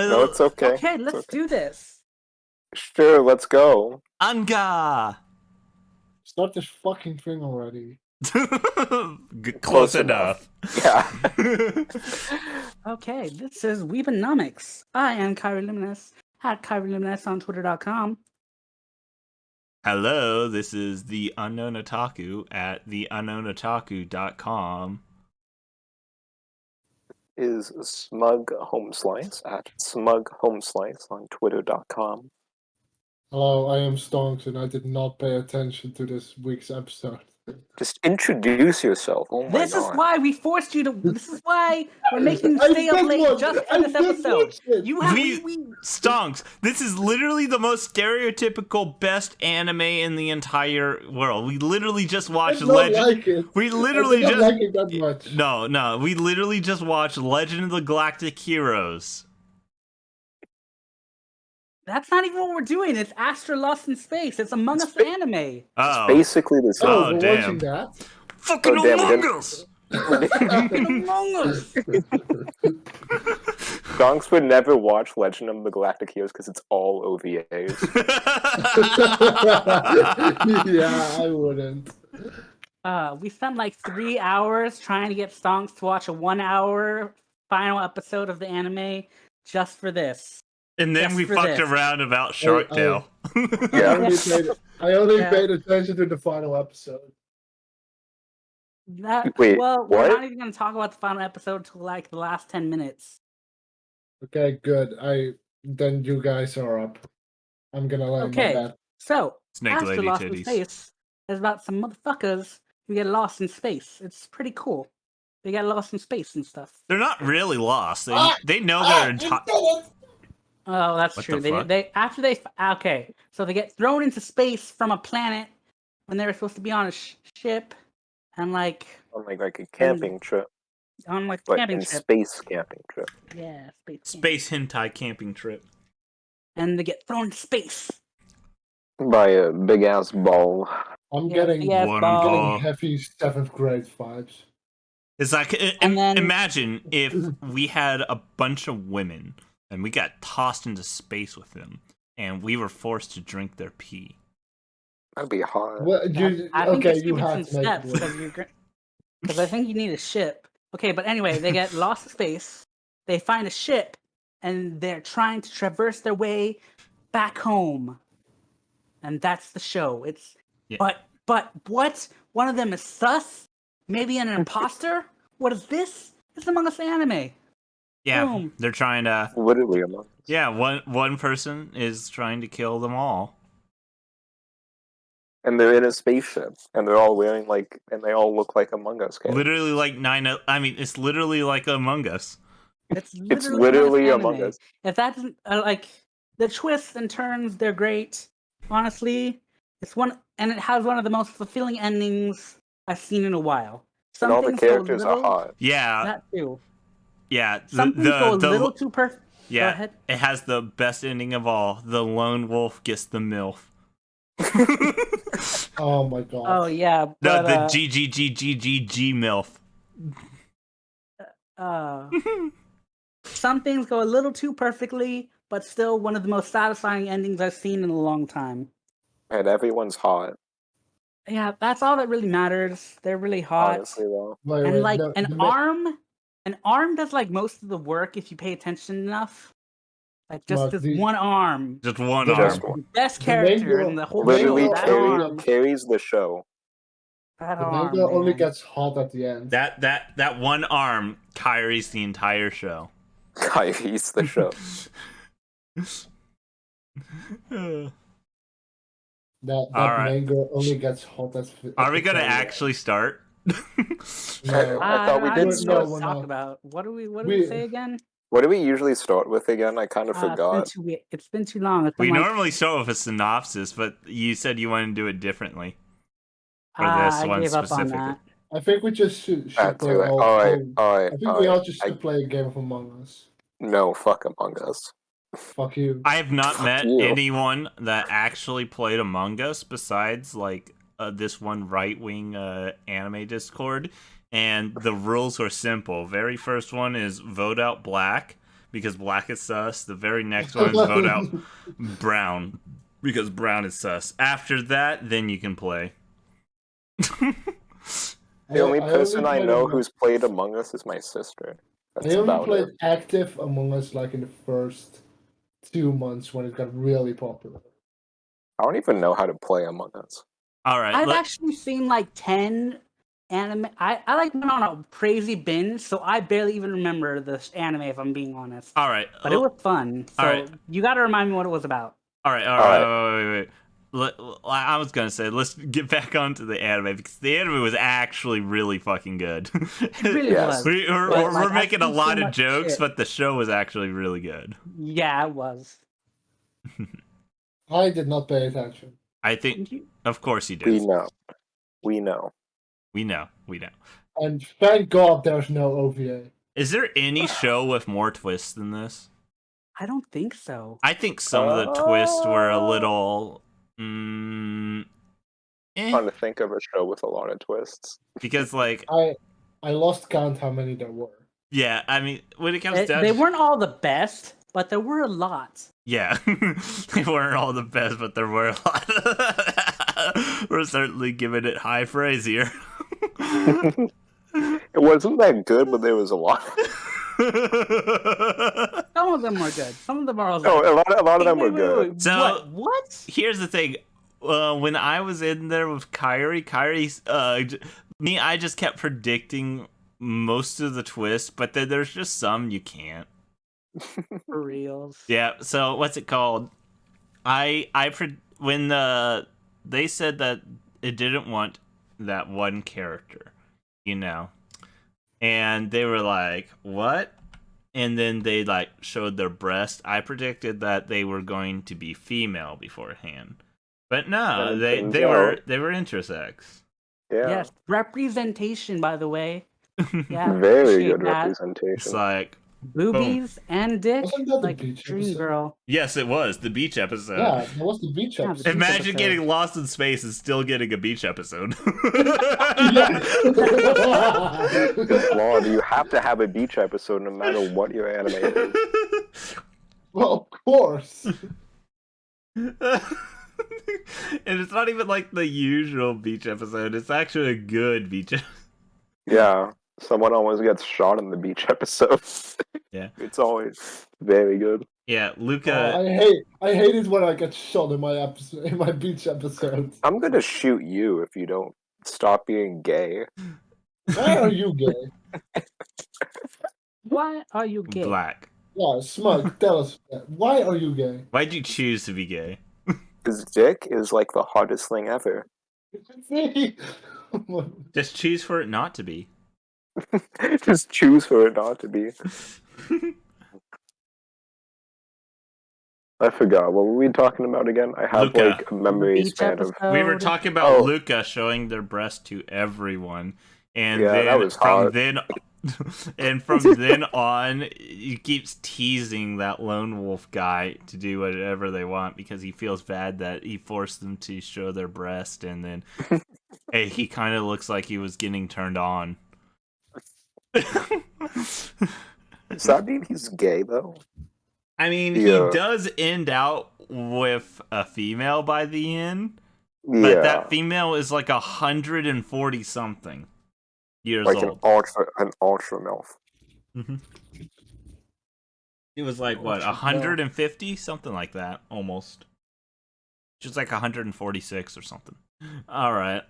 No, it's okay. Okay, It's let's okay. do this. Sure, let's go. Anga. Start this fucking thing already. Close enough. Yeah. Okay, this is Weebanomics. I am Kyrie Luminous at Kyrie Luminous on Twitter.com. Hello, this is the Unknown Otaku at theunknownotaku.com. Is Smug Home Slice at Smug Home Slice on Twitter.com. Hello, I am Stonks, and I did not pay attention to this week's episode. Just introduce yourself. Oh my This is god. why we forced you to. This is why we're making you stay up late just for this episode. You have Stonks, this is literally the most stereotypical best anime in the entire world. We literally just watched Legend. Like it. We literally I just don't like it that much. No. We literally just watched Legend of the Galactic Heroes. That's not even what we're doing. It's Astra Lost in Space. It's Among Us anime. Oh, Basically the same. Oh, we're damn. watching that. Fucking Oh, damn, Among damn. Us! Among Us. Donks would never watch Legend of the Galactic Heroes because it's all OVAs. Yeah, I wouldn't. We spent like 3 hours trying to get Stonks to watch a 1 hour final episode of the anime just for this. And then Just we for fucked this. around about Shark Tale. Yeah. I only Yeah. paid attention to the final episode. Wait, We're what? not even going to talk about the final episode till like the last 10 minutes. Okay, good. Then you guys are up. I'm gonna lay Okay. my bet. So, Snake Astra lady Lost in titties. Space is about some motherfuckers who get lost in space. It's pretty cool. They get lost in space and stuff. They're not really lost. They know Ah, their entire. Oh, that's What true. the fuck? Okay, so they get thrown into space from a planet when they were supposed to be on a ship, and like On like a camping trip. on like a But camping in trip. space camping trip. Yeah, space. Space hentai camping trip. And they get thrown into space. By a big ass ball. I'm Yeah, getting, big ass One ball. ball. heavy 7th grade vibes. It's like, And then- imagine if we had a bunch of women and we got tossed into space with them and we were forced to drink their pee. That'd be hard. Well, I think okay, you're you skipping have some to make steps it. because I think you need a ship. Okay, but anyway, they get lost in space. They find a ship, and they're trying to traverse their way back home. And that's the show. It's Yeah. but what? One of them is sus? Maybe an imposter? What is this? It's Among Us anime. Yeah, Boom. they're trying to. Literally among us. Yeah, one person is trying to kill them all. And they're in a spaceship. And they're all wearing and they all look like Among Us characters. Literally like it's literally like Among Us. It's It's literally Among Among Us. If that doesn't the twists and turns, they're great. Honestly, it's and it has one of the most fulfilling endings I've seen in a while. And all the things go characters are hot. Yeah, That too. yeah. Some things go a little too perfect. Go Yeah, ahead. it has the best ending of all. The lone wolf gets the MILF. Oh my god. Oh yeah, No, but the GGGGGG MILF. some things go a little too perfectly, but still one of the most satisfying endings I've seen in a long time. And everyone's hot. Yeah, that's all that really matters. They're really hot. Honestly though. Wait, And wait, like no, an arm does like most of the work if you pay attention enough. Like just Mark, this the- one arm. Just one Just arm. one. Best The character mango- in the whole Literally show. That carry- arm. carries the show. That the arm, manga only man. gets hot at the end. That one arm carries the entire show. Kyrie's the show. That Alright. manga only gets hot at. Are we gonna actually start? No. I thought we I did don't know start. what to No, talk we're about. What do we say again? What do we usually start with again? I kind of forgot. It's been too long. It's been We like, normally start with a synopsis, but you said you wanted to do it differently. For this I one gave up on specifically. that. I think we just should That play too. all. Alright, I alright, think we all alright. just should play a game of Among Us. No, fuck Among Us. Fuck you. I have not Fuck met you. anyone that actually played Among Us besides like this one right-wing anime Discord, and the rules are simple. Very first one is vote out black. because black is sus. The very next one is vote out brown because brown is sus. After that, then you can play. The only person I know played who's played Among Us is my sister. I That's only about played it. active Among Us like in the first 2 months when it got really popular. I don't even know how to play Among Us. All right. I've actually seen like 10 anime. I like went on a crazy binge, so I barely even remember this anime if I'm being honest. All right. But it was fun. So all right. you got to remind me what it was about. All right. Wait. I was gonna say let's get back onto the anime because the anime was actually really fucking good. It really Yes. was. We're But, like, making a I've seen lot so of much jokes, shit. but the show was actually really good. Yeah, it was. I did not pay attention. I think, of course, you did. We know. We know. We know. And thank God there's no OVA. Is there any show with more twists than this? I don't think so. I think some of the twists were a little. Trying to think of a show with a lot of twists. Because, like, I lost count how many there were. yeah, I mean, when it comes down, They weren't all the best, but there were a lot. Yeah, they weren't all the best, but there were a lot. We're certainly giving it high praise here. It wasn't that good, but there was a lot. Some of them were good. Some of them are. No, a lot of them were good. Wait. So- What? Here's the thing. When I was in there with Kyrie, I just kept predicting most of the twists, but then there's just some you can't. For reals. Yeah. So what's it called? When they said that it didn't want that one character, and they were like, "What?" And then they like showed their breast. I predicted that they were going to be female beforehand, but no, And they turns out- were intersex. Yeah. Yes. Representation, by the way. Yeah. Very appreciate good that. It's representation. like, Boobies and dick. Wasn't that the Like beach Dream episode? Girl. yes, it was the beach episode. Yeah, that was the beach Yeah, episode. Imagine episode. getting lost in space and still getting a beach episode. Good lord, you have to have a beach episode no matter what your anime is. Well, of course. And it's not even like the usual beach episode. It's actually a good beach episode. Yeah, someone always gets shot in the beach episode. Yeah. It's always very good. Yeah, Luca. I hate it when I get shot in my beach episode. I'm gonna shoot you if you don't stop being gay. Why are you gay? Why are you gay? Black. Yeah, Smug, tell us. Why are you gay? Why'd you choose to be gay? His dick is like the hottest thing ever. Just choose for it not to be. Just choose for it not to be. I forgot. What were we talking about again? I have Luca. like a memory Beach span of. episode. We were talking about Oh. Luca showing their breast to everyone, and Yeah, then that was hot. from then on, he keeps teasing that lone wolf guy to do whatever they want because he feels bad that he forced them to show their breast, and then hey, he kind of looks like he was getting turned on. Does that mean he's gay though? I mean, Yeah. he does end out with a female by the end, Yeah. but that female is like 140 something years like old. an ultra MILF. It was like what, 150, something like that, almost. Just like 146 or something. All right.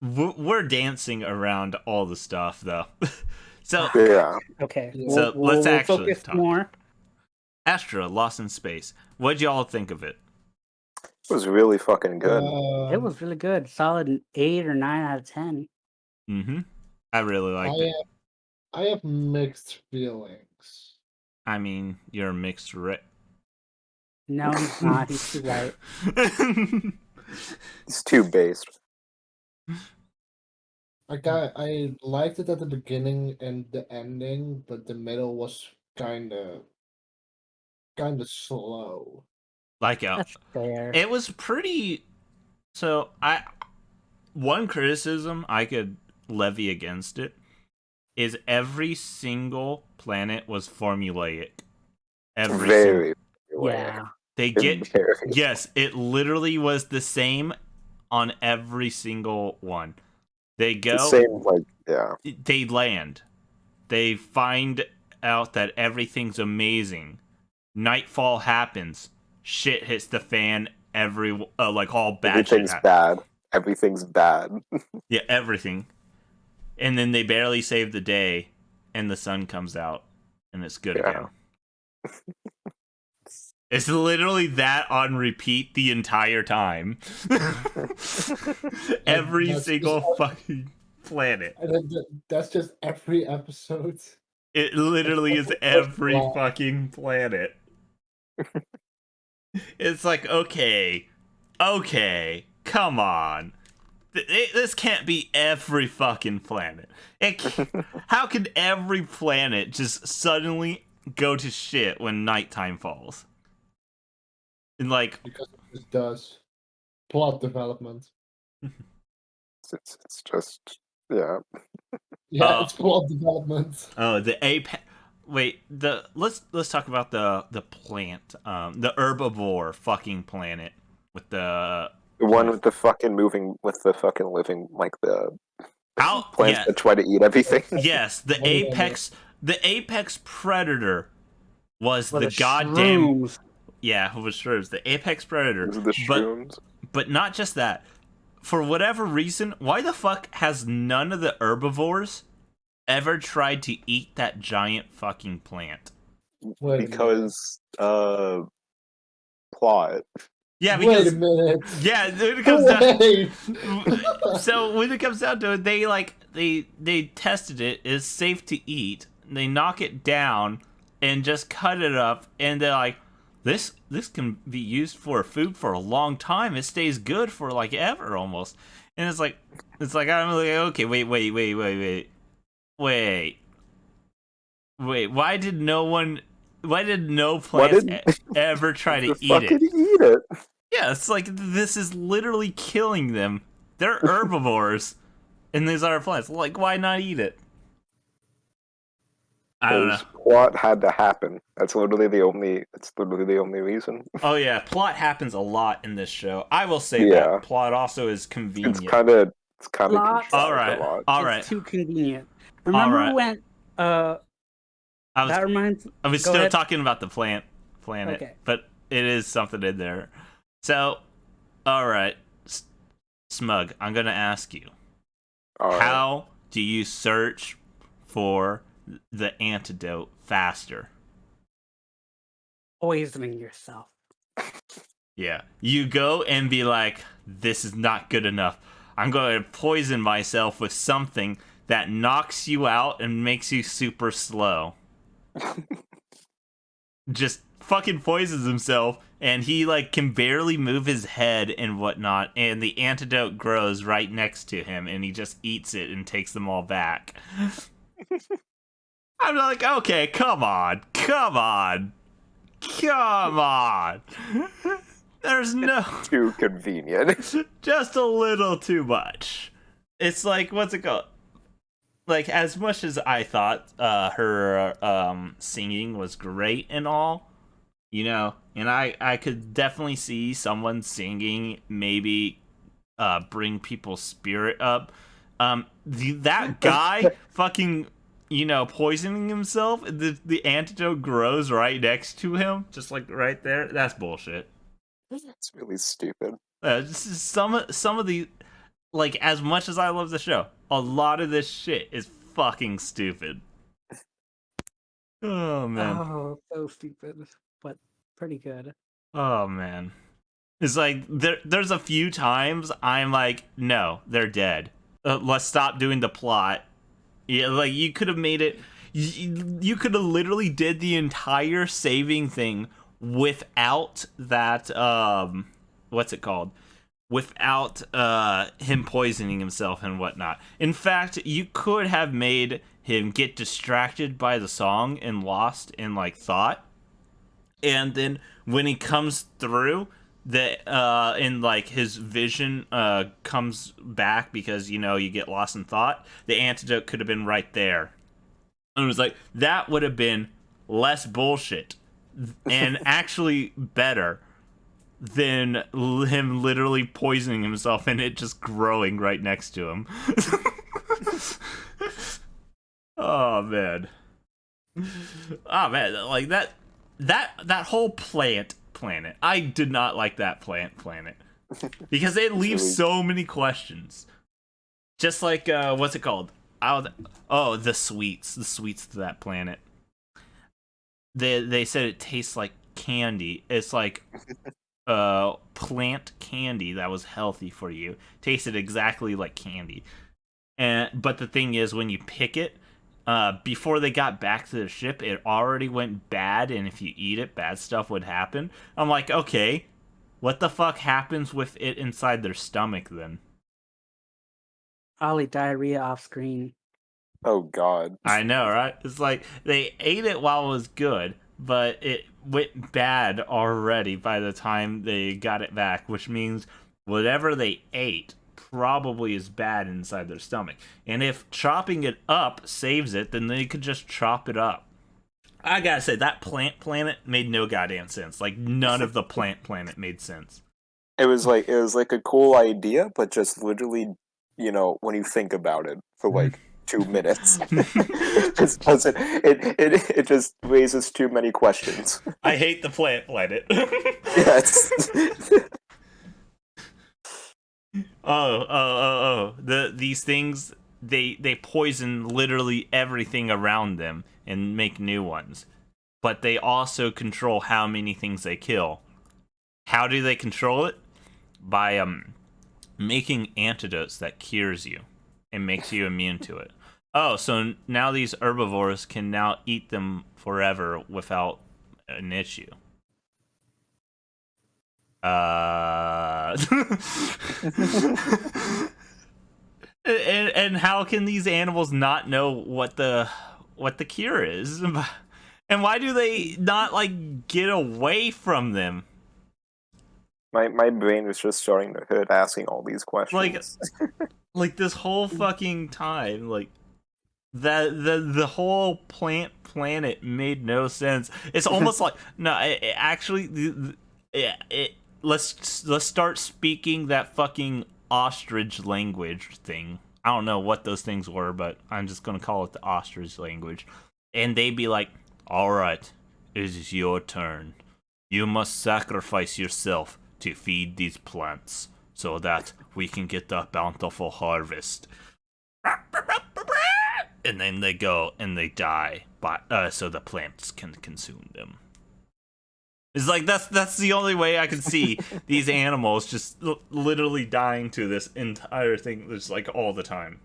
We're dancing around all the stuff though. So Yeah. Okay. So let's actually focus talk. more. Astra Lost in Space. What'd y'all think of it? It was really fucking good. It was really good. Solid 8 or 9 out of 10. Mm-hmm. I really liked it. I have mixed feelings. I mean, you're a mixed No, he's not. He's too white. It's too based. I liked it at the beginning and the ending, but the middle was kind of slow. Like That's fair. it was pretty. So one criticism I could levy against it is every single planet was formulaic. Very. Yeah. They get Very. yes, it literally was the same on every single one. They The go, same, like, yeah. they land, they find out that everything's amazing. Nightfall happens, shit hits the fan. Like all bad shit Everything's happens. bad. Everything's bad. Yeah, everything. And then they barely save the day, and the sun comes out, and it's good Yeah. again. It's literally that on repeat the entire time. Every That's single just- fucking planet. That's just every episode. It literally is every fucking planet. It's like, okay, come on. This can't be every fucking planet. How could every planet just suddenly go to shit when nighttime falls? And like, Because it just does. Plot development. It's just, yeah. Yeah, it's plot development. oh, the apex. Wait, let's talk about the plant, the herbivore fucking planet with the The one with the fucking living, like the plants yeah, that try to eat everything. yes, the apex predator was Well, the goddamn shrooms. yeah, it was shrooms, the apex predator. Those are the shrooms. But not just that. For whatever reason, why the fuck has none of the herbivores ever tried to eat that giant fucking plant? Because plot. Yeah, Wait a because minute. yeah, when it comes down. Wait. So when it comes down to it, they tested it. It's safe to eat. They knock it down and just cut it up, and they're like, this can be used for food for a long time. It stays good for like ever almost. And it's like I'm like, okay, wait. Why did no plants ever try to eat it? Eat it. Yeah, it's like this is literally killing them. They're herbivores, and these are plants. Like, why not eat it? I don't know. Plot had to happen. That's literally the only. It's literally the only reason. Oh yeah, plot happens a lot in this show. I will say Yeah. that plot also is convenient. It's kind of Plot. All right, a lot. all right. It's too convenient. Remember right. when? I That reminds. was Go still ahead. talking about the planet, Okay. but it is something in there. So, all right, Smug, I'm gonna ask you, All right. how do you search for the antidote faster? Poisoning yourself. Yeah, you go and be like, this is not good enough. I'm going to poison myself with something that knocks you out and makes you super slow. Just fucking poisons himself, and he like can barely move his head and whatnot, and the antidote grows right next to him, and he just eats it and takes them all back. I'm like, okay, come on. There's no Too convenient. just a little too much. It's like, what's it called? Like, as much as I thought her singing was great and all, you know, and I could definitely see someone singing maybe bring people's spirit up. That guy fucking, you know, poisoning himself, the antidote grows right next to him, just like right there. That's bullshit. It's really stupid. Some of the, like, as much as I love the show, a lot of this shit is fucking stupid. Oh man. Oh, so stupid, but pretty good. Oh man. It's like there's a few times I'm like, no, they're dead. Let's stop doing the plot. Yeah, like you could have made it. You could have literally did the entire saving thing without that. What's it called? Without him poisoning himself and whatnot. In fact, you could have made him get distracted by the song and lost in like thought, and then when he comes through, in like his vision comes back because, you know, you get lost in thought. The antidote could have been right there, And it was like, that would have been less bullshit and actually better than him literally poisoning himself and it just growing right next to him. Oh man. Oh man, like that whole planet. I did not like that planet. Because it leaves so many questions. Just like what's it called? The sweets to that planet. They said it tastes like candy. It's like plant candy that was healthy for you. Tasted exactly like candy. But the thing is, when you pick it, before they got back to the ship, it already went bad, and if you eat it, bad stuff would happen. I'm like, okay, what the fuck happens with it inside their stomach then? Probably diarrhea off screen. Oh God. I know, right? It's like they ate it while it was good, but it went bad already by the time they got it back, which means whatever they ate probably is bad inside their stomach. And if chopping it up saves it, then they could just chop it up. I gotta say, that plant planet made no goddamn sense. Like, none of the plant planet made sense. It was like a cool idea, but just literally, when you think about it for like 2 minutes, it just doesn't. It just raises too many questions. I hate the plant planet. Yes. These things, they poison literally everything around them and make new ones. But they also control how many things they kill. How do they control it? By making antidotes that cures you and makes you immune to it. Oh, so now these herbivores can now eat them forever without an issue. And how can these animals not know what the cure is? And why do they not like get away from them? My brain is just starting to hurt asking all these questions. Like this whole fucking time, like the whole planet made no sense. It's almost like let's start speaking that fucking ostrich language thing. I don't know what those things were, but I'm just gonna call it the ostrich language. And they'd be like, "All right, it is your turn. You must sacrifice yourself to feed these plants so that we can get the bountiful harvest." And then they go and they die, so the plants can consume them. It's like that's the only way I can see these animals just literally dying to this entire thing, just like all the time.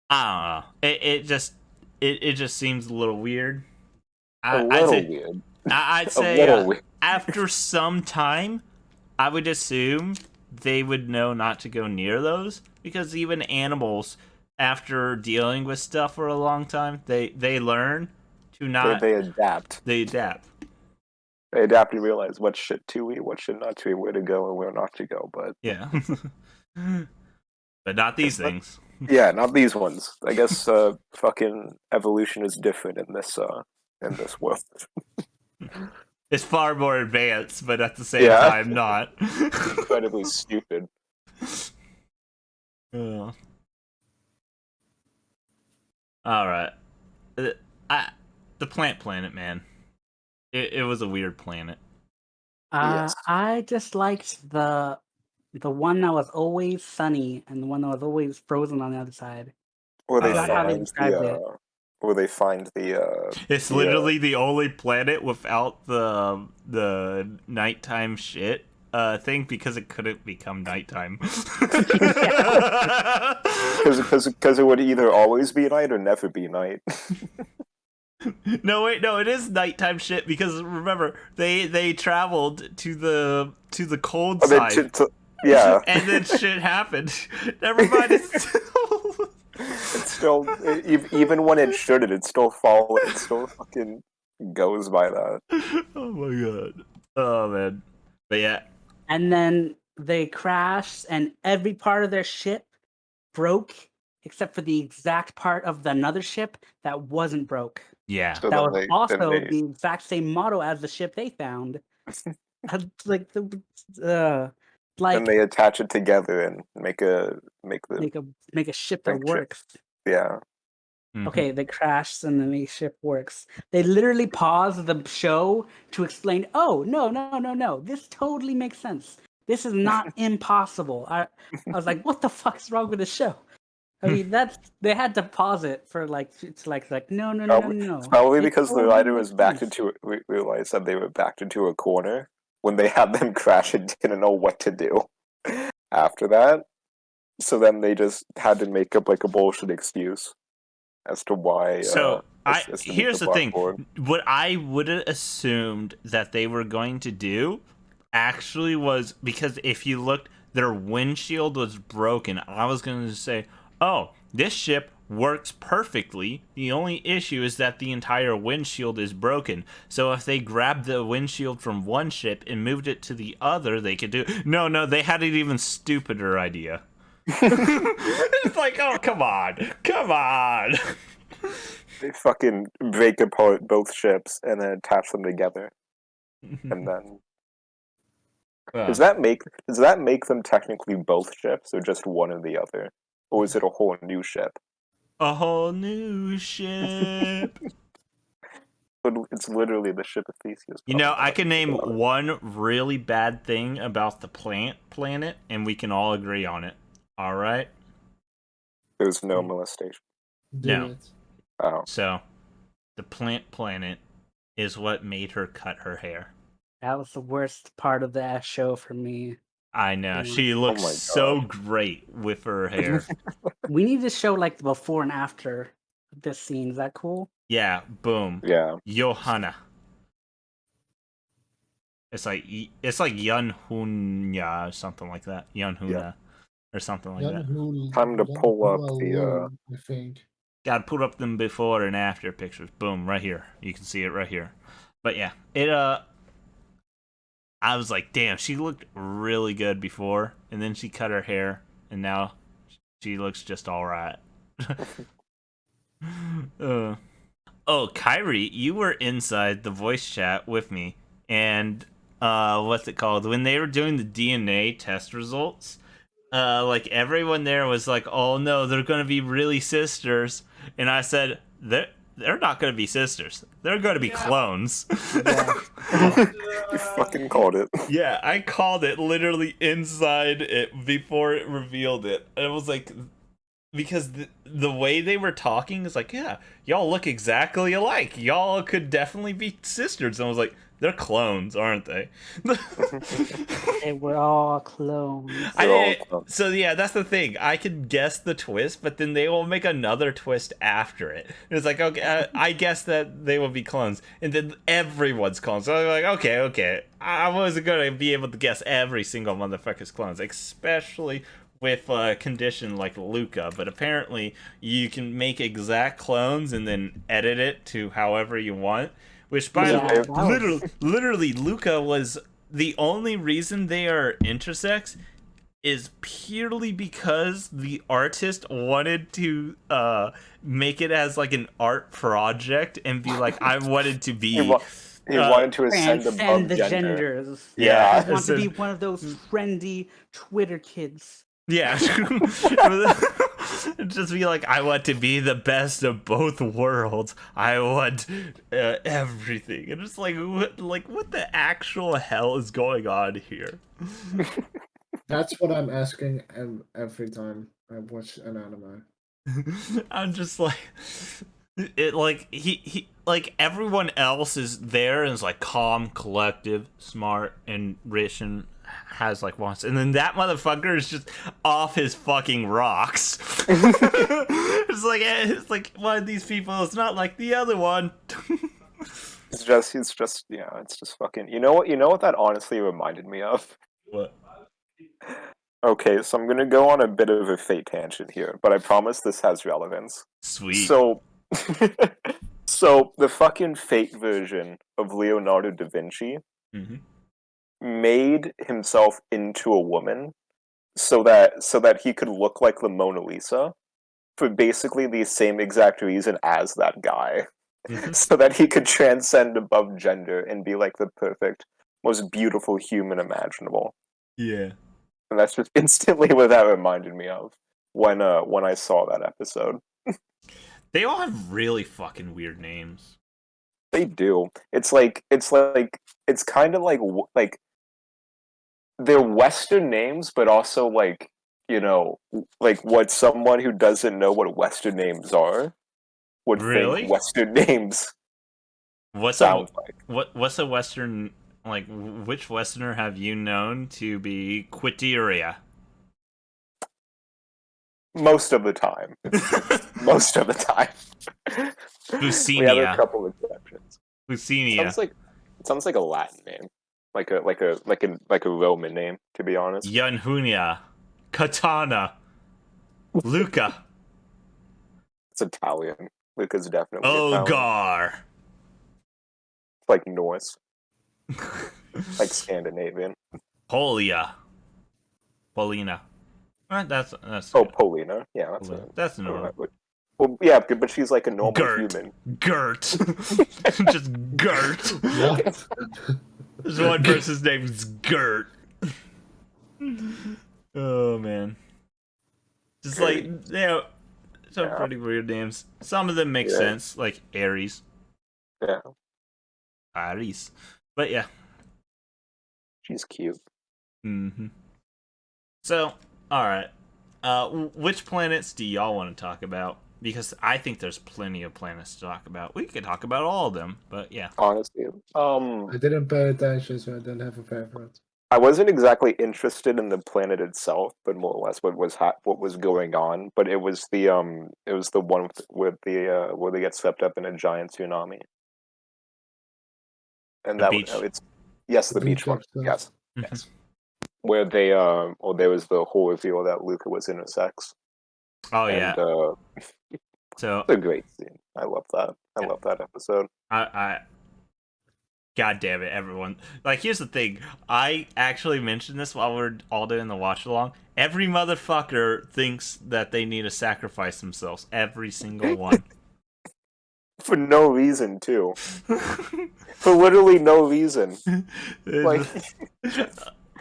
I don't know. It just seems a little weird. Weird. I'd say after some time, I would assume they would know not to go near those, because even animals, after dealing with stuff for a long time, they learn to not. They adapt. They adapt. They adapt and realize what shit to eat, what shit not to eat, where to go and where not to go. But yeah, but not these things. Yeah, not these ones. I guess fucking evolution is different in this world. It's far more advanced, but at the same time, not. Incredibly stupid. All right, the plant planet, man. It was a weird planet. Yes. I just liked the one that was always sunny and the one that was always frozen on the other side. Or they That's how they described it. Or they find the. It's literally the only planet without the nighttime shit thing, because it couldn't become nighttime. Because it would either always be night or never be night. No, it is nighttime shit, because remember they traveled to the cold side. Yeah. And then shit happened. Never mind. It's still, even when it shouldn't, it still fucking goes by that. Oh my god. Oh man. But yeah. And then they crashed, and every part of their ship broke except for the exact part of the another ship that wasn't broke. Yeah. So That then was they, also the exact same model as the ship they found. Like then like they attach it together and make the make a ship that Make ship. works. yeah. Mhm. Okay, they crashed and then the ship works. They literally paused the show to explain, oh, no. This totally makes sense. This is not impossible. I was like, what the fuck's wrong with the show? I mean, they had to pause it for like, it's like no. Probably It because the totally rider makes was backed sense. into realized that they were backed into a corner when they had them crash and didn't know what to do after that. So then they just had to make up like a bullshit excuse as to why. So as to beat here's the thing. blackboard. What I would have assumed that they were going to do actually was, because if you looked, their windshield was broken. I was going to say, oh, this ship works perfectly. The only issue is that the entire windshield is broken. So if they grabbed the windshield from one ship and moved it to the other, they could do. No, they had an even stupider idea. It's like, oh, come on. They fucking break apart both ships and then attach them together, and then does that make them technically both ships, or just one or the other, or is it a whole new ship? a whole new ship? But it's literally the ship of Theseus. You know, I can name one really bad thing about the planet, and we can all agree on it. All right? There's no molestation. No. it. Oh, So, the planet is what made her cut her hair. That was the worst part of that show for me. I know. Yeah. She looks my so great with her hair. We need to show like the before and after this scene. Is that cool? Yeah, boom. yeah. Johanna. It's like Yunhunya or something like that. Yunhuna or something like that. Time to pull up the. I think. Gotta put up them before and after pictures. Boom, right here. You can see it right here. But yeah, I was like, damn, she looked really good before, and then she cut her hair, and now she looks just all right. Oh, Kyrie, you were inside the voice chat with me, and what's it called? When they were doing the DNA test results, like everyone there was like, "Oh no, they're gonna be really sisters," and I said, "They're not gonna be sisters. They're gonna be clones." You fucking called it. Yeah, I called it literally inside it before it revealed it. And it was like, because the way they were talking is like, yeah, y'all look exactly alike. Y'all could definitely be sisters. And I was like, they're clones, aren't they? They were all clones. So yeah, that's the thing. I could guess the twist, but then they will make another twist after it. And it's like, okay, I guess that they will be clones, and then everyone's clones. So I'm like, okay, I wasn't gonna be able to guess every single motherfucker's clones, especially with a condition like Luca. But apparently, you can make exact clones and then edit it to however you want. Which, by the way, literally, Luca was the only reason they are intersex is purely because the artist wanted to make it as like an art project and be like, I wanted to be. He wanted to ascend above the gender. genders. Yeah, He wanted to be one of those trendy Twitter kids. Yeah. Just be like, I want to be the best of both worlds. I want everything. And it's like what the actual hell is going on here? That's what I'm asking every time I watch an anime. I'm just like, it like he like everyone else is there and is like calm, collective, smart, and rich, and has like wants, and then that motherfucker is just off his fucking rocks. It's like one of these people. It's not like the other one. He's just yeah. It's just fucking. You know what that honestly reminded me of. What? Okay, so I'm gonna go on a bit of a fate tangent here, but I promise this has relevance. Sweet. So, so the fucking Fate version of Leonardo da Vinci Mm-hmm. made himself into a woman so that he could look like the Mona Lisa for basically the same exact reason as that guy. So that he could transcend above gender and be like the perfect, most beautiful human imaginable. Yeah. And that's just instantly what that reminded me of when I saw that episode. They all have really fucking weird names. They do. It's kind of like they're Western names, but also like, like what someone who doesn't know what Western names are would Really? think Western names What's sound like. what's a Western, like, which Westerner have you known to be Quiteria? Most of the time. Most of the time. We have a Bucinia. couple exceptions. Bucinia. Sounds like a Latin name. Like a Roman name, to be honest. Yanhunia. Katana. Luca. It's Italian. Luca's definitely Italian. Ogar. It's like Norse. Like Scandinavian. Polia. Polina. That's Oh, good. Paulina. Yeah, That's normal. Well, yeah, but she's like a normal Gert. human. Gert. Just Gert. What? There's one person's name is Gert. Oh man. Just like, some pretty weird names. Some of them make sense, like Aries. Yeah. Aries. But yeah. She's cute. Mm-hmm. So, alright. Which planets do y'all want to talk about? Because I think there's plenty of planets to talk about. We could talk about all of them, but yeah. Honestly. I didn't pay attention, so I don't have a favorite. I wasn't exactly interested in the planet itself, but more or less what was going on. But it was the one where they get swept up in a giant tsunami, and The beach. The beach one. Yes, Mhm. yes. Where they there was the whole reveal that Luca was intersex. Oh yeah. And, so it's a great scene. I love that. I love that episode. I God damn it, everyone. Like, here's the thing. I actually mentioned this while we're all doing the watch along. Every motherfucker thinks that they need to sacrifice themselves. Every single one. For no reason, too. For literally no reason. Like,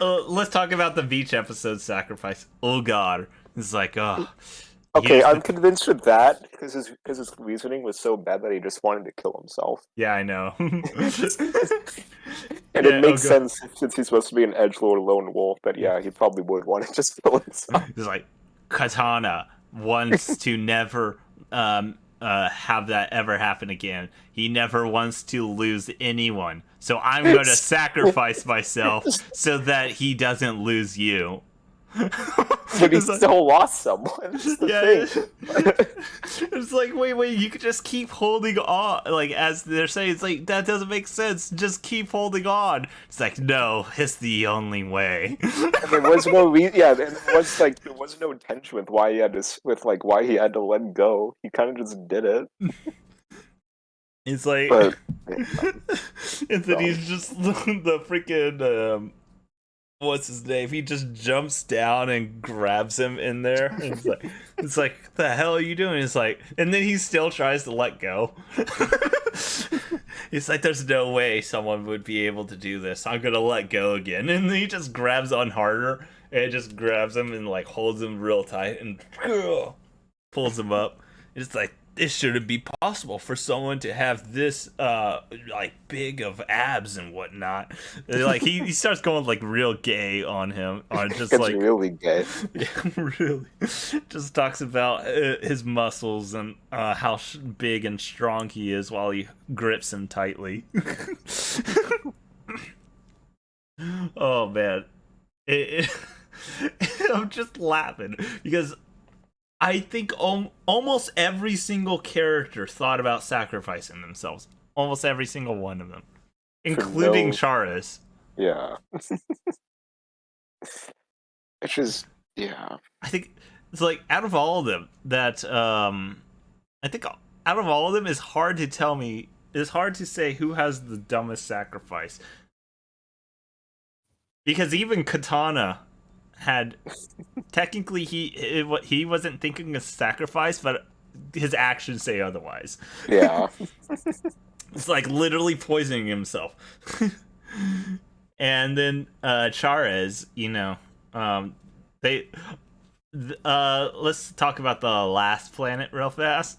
let's talk about the beach episode sacrifice. Ulgar. It's like, oh. Okay, I'm convinced with that because his reasoning was so bad that he just wanted to kill himself. Yeah, I know. And it makes sense since he's supposed to be an edgelord lone wolf, but yeah, he probably would want to just kill himself. He's like, Katana wants to never have that ever happen again. He never wants to lose anyone. So I'm going to sacrifice myself so that he doesn't lose you. But he still lost someone. It's like, wait, you could just keep holding on. Like, as they're saying, it's like, that doesn't make sense. Just keep holding on. It's like, no, it's the only way. And there was no there was no tension with why he had to let go. He kind of just did it. It's like, and then he's just the freaking what's his name? He just jumps down and grabs him in there. And it's like, what the hell are you doing? It's like, and then he still tries to let go. It's like, there's no way someone would be able to do this. I'm gonna let go again. And then he just grabs on harder and just grabs him and like holds him real tight and pulls him up. It's like, this shouldn't be possible for someone to have this like big of abs and whatnot. Like he starts going like real gay on him, on just it's like really gay. Yeah, really. Just talks about his muscles and how big and strong he is while he grips him tightly. Oh man, I'm just laughing because I think almost every single character thought about sacrificing themselves. Almost every single one of them. Including Charis. Yeah. It's just, yeah. I think it's like, out of all of them, that, I think out of all of them, it's hard to say who has the dumbest sacrifice. Because even Katana had technically he wasn't thinking of sacrifice, but his actions say otherwise. Yeah. It's like literally poisoning himself. And then Charez, they let's talk about the last planet real fast.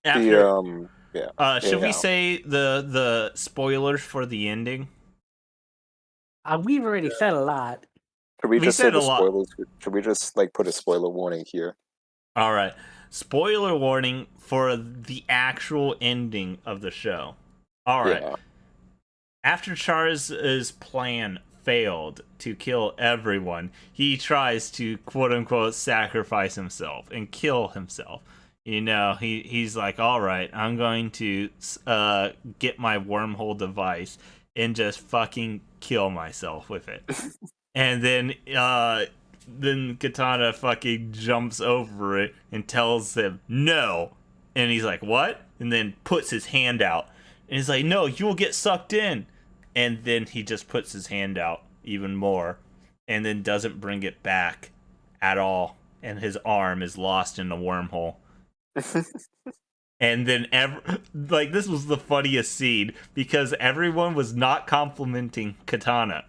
After should we say the spoilers for the ending? We've already said a lot. Should we We just say said the a lot. spoilers? Should we just like put a spoiler warning here? All right. Spoiler warning for the actual ending of the show. All right. Yeah. After Chariz's plan failed to kill everyone, he tries to quote unquote sacrifice himself and kill himself. He's like, all right, I'm going to get my wormhole device and just fucking kill myself with it. And then Katana fucking jumps over it and tells him no. And he's like, what? And then puts his hand out. And he's like, no, you will get sucked in. And then he just puts his hand out even more. And then doesn't bring it back at all. And his arm is lost in the wormhole. And then this was the funniest scene because everyone was not complimenting Katana.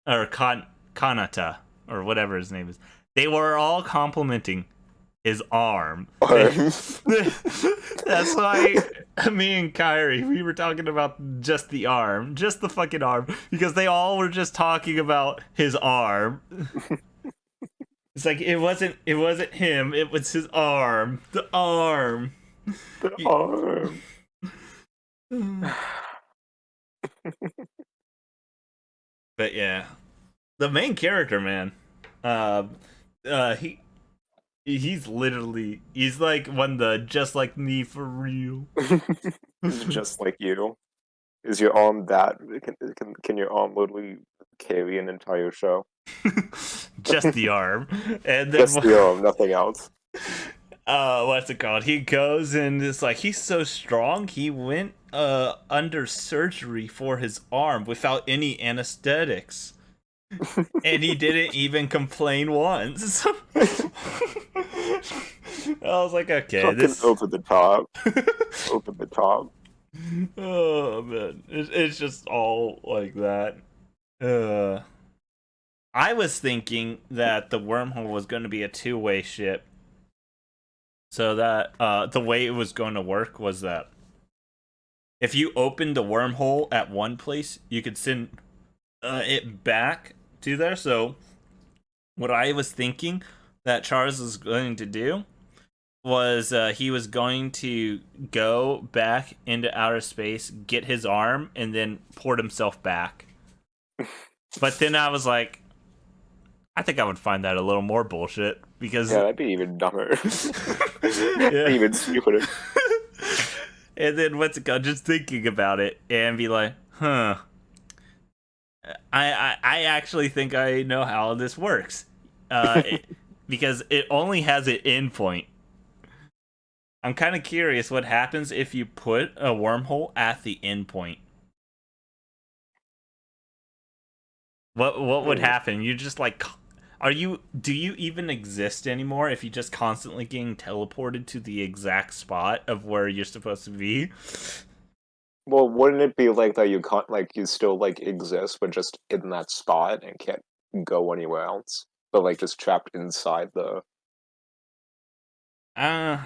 Or Kanata, or whatever his name is. They were all complimenting his arm. That's why me and Kyrie, we were talking about just the arm, just the fucking arm, because they all were just talking about his arm. It's like it wasn't him, it was his arm. The arm. The arm. But yeah, the main character, man, he's like one of the just like me for real. Just like you. Is your arm that? Can your arm literally carry an entire show? Just the arm, and then Just the arm, nothing else. What's it called? He goes and it's like he's so strong. He went under surgery for his arm without any anesthetics, and he didn't even complain once. I was like, okay, this over the top, over the top. Oh man, it's just all like that. I was thinking that the wormhole was going to be a two-way ship. So that the way it was going to work was that if you opened the wormhole at one place, you could send it back to there. So what I was thinking that Charles was going to do was he was going to go back into outer space, get his arm, and then port himself back. But then I was like, I think I would find that a little more bullshit because that'd be even dumber. Even stupider. And then what's it called? Just thinking about it and be like, huh. I actually think I know how this works. Because it only has an endpoint. I'm kind of curious what happens if you put a wormhole at the endpoint. What would happen? You just like, do you even exist anymore if you just constantly getting teleported to the exact spot of where you're supposed to be? Well, wouldn't it be like that? You can't you still exist, but just in that spot and can't go anywhere else, but just trapped inside the. I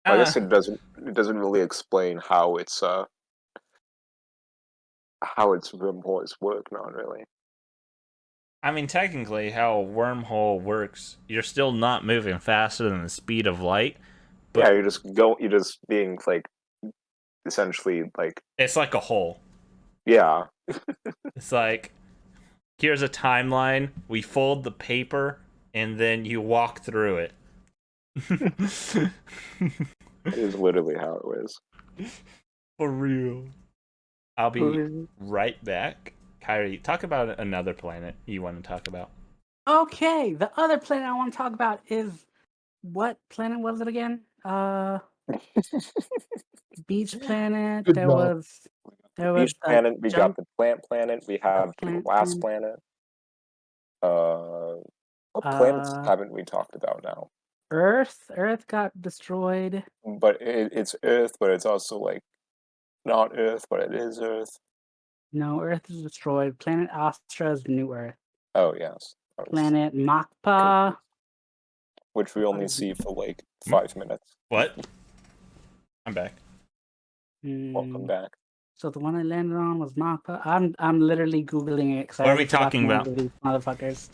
guess it doesn't really explain how its wormholes work. Not really. I mean, technically, how a wormhole works, you're still not moving faster than the speed of light. But yeah, you're just being essentially it's like a hole. Yeah. It's like, here's a timeline. We fold the paper, and then you walk through it. It is literally how it is. For real. I'll be right back. Kyrie, talk about another planet you want to talk about. Okay, the other planet I want to talk about is what planet was it again? Beach planet. There was beach planet. We got the plant planet. We have the glass planet. What planets Uh, haven't we talked about now? Earth got destroyed. But it's Earth, but it's also like not Earth, but it is Earth. No, Earth is destroyed. Planet Astra is the new Earth. Oh yes, I was Planet Machpa. confused. Which we only see for like 5 minutes. What? I'm back. Welcome back. So the one I landed on was Machpa. I'm literally googling it because What are we talking about? These motherfuckers.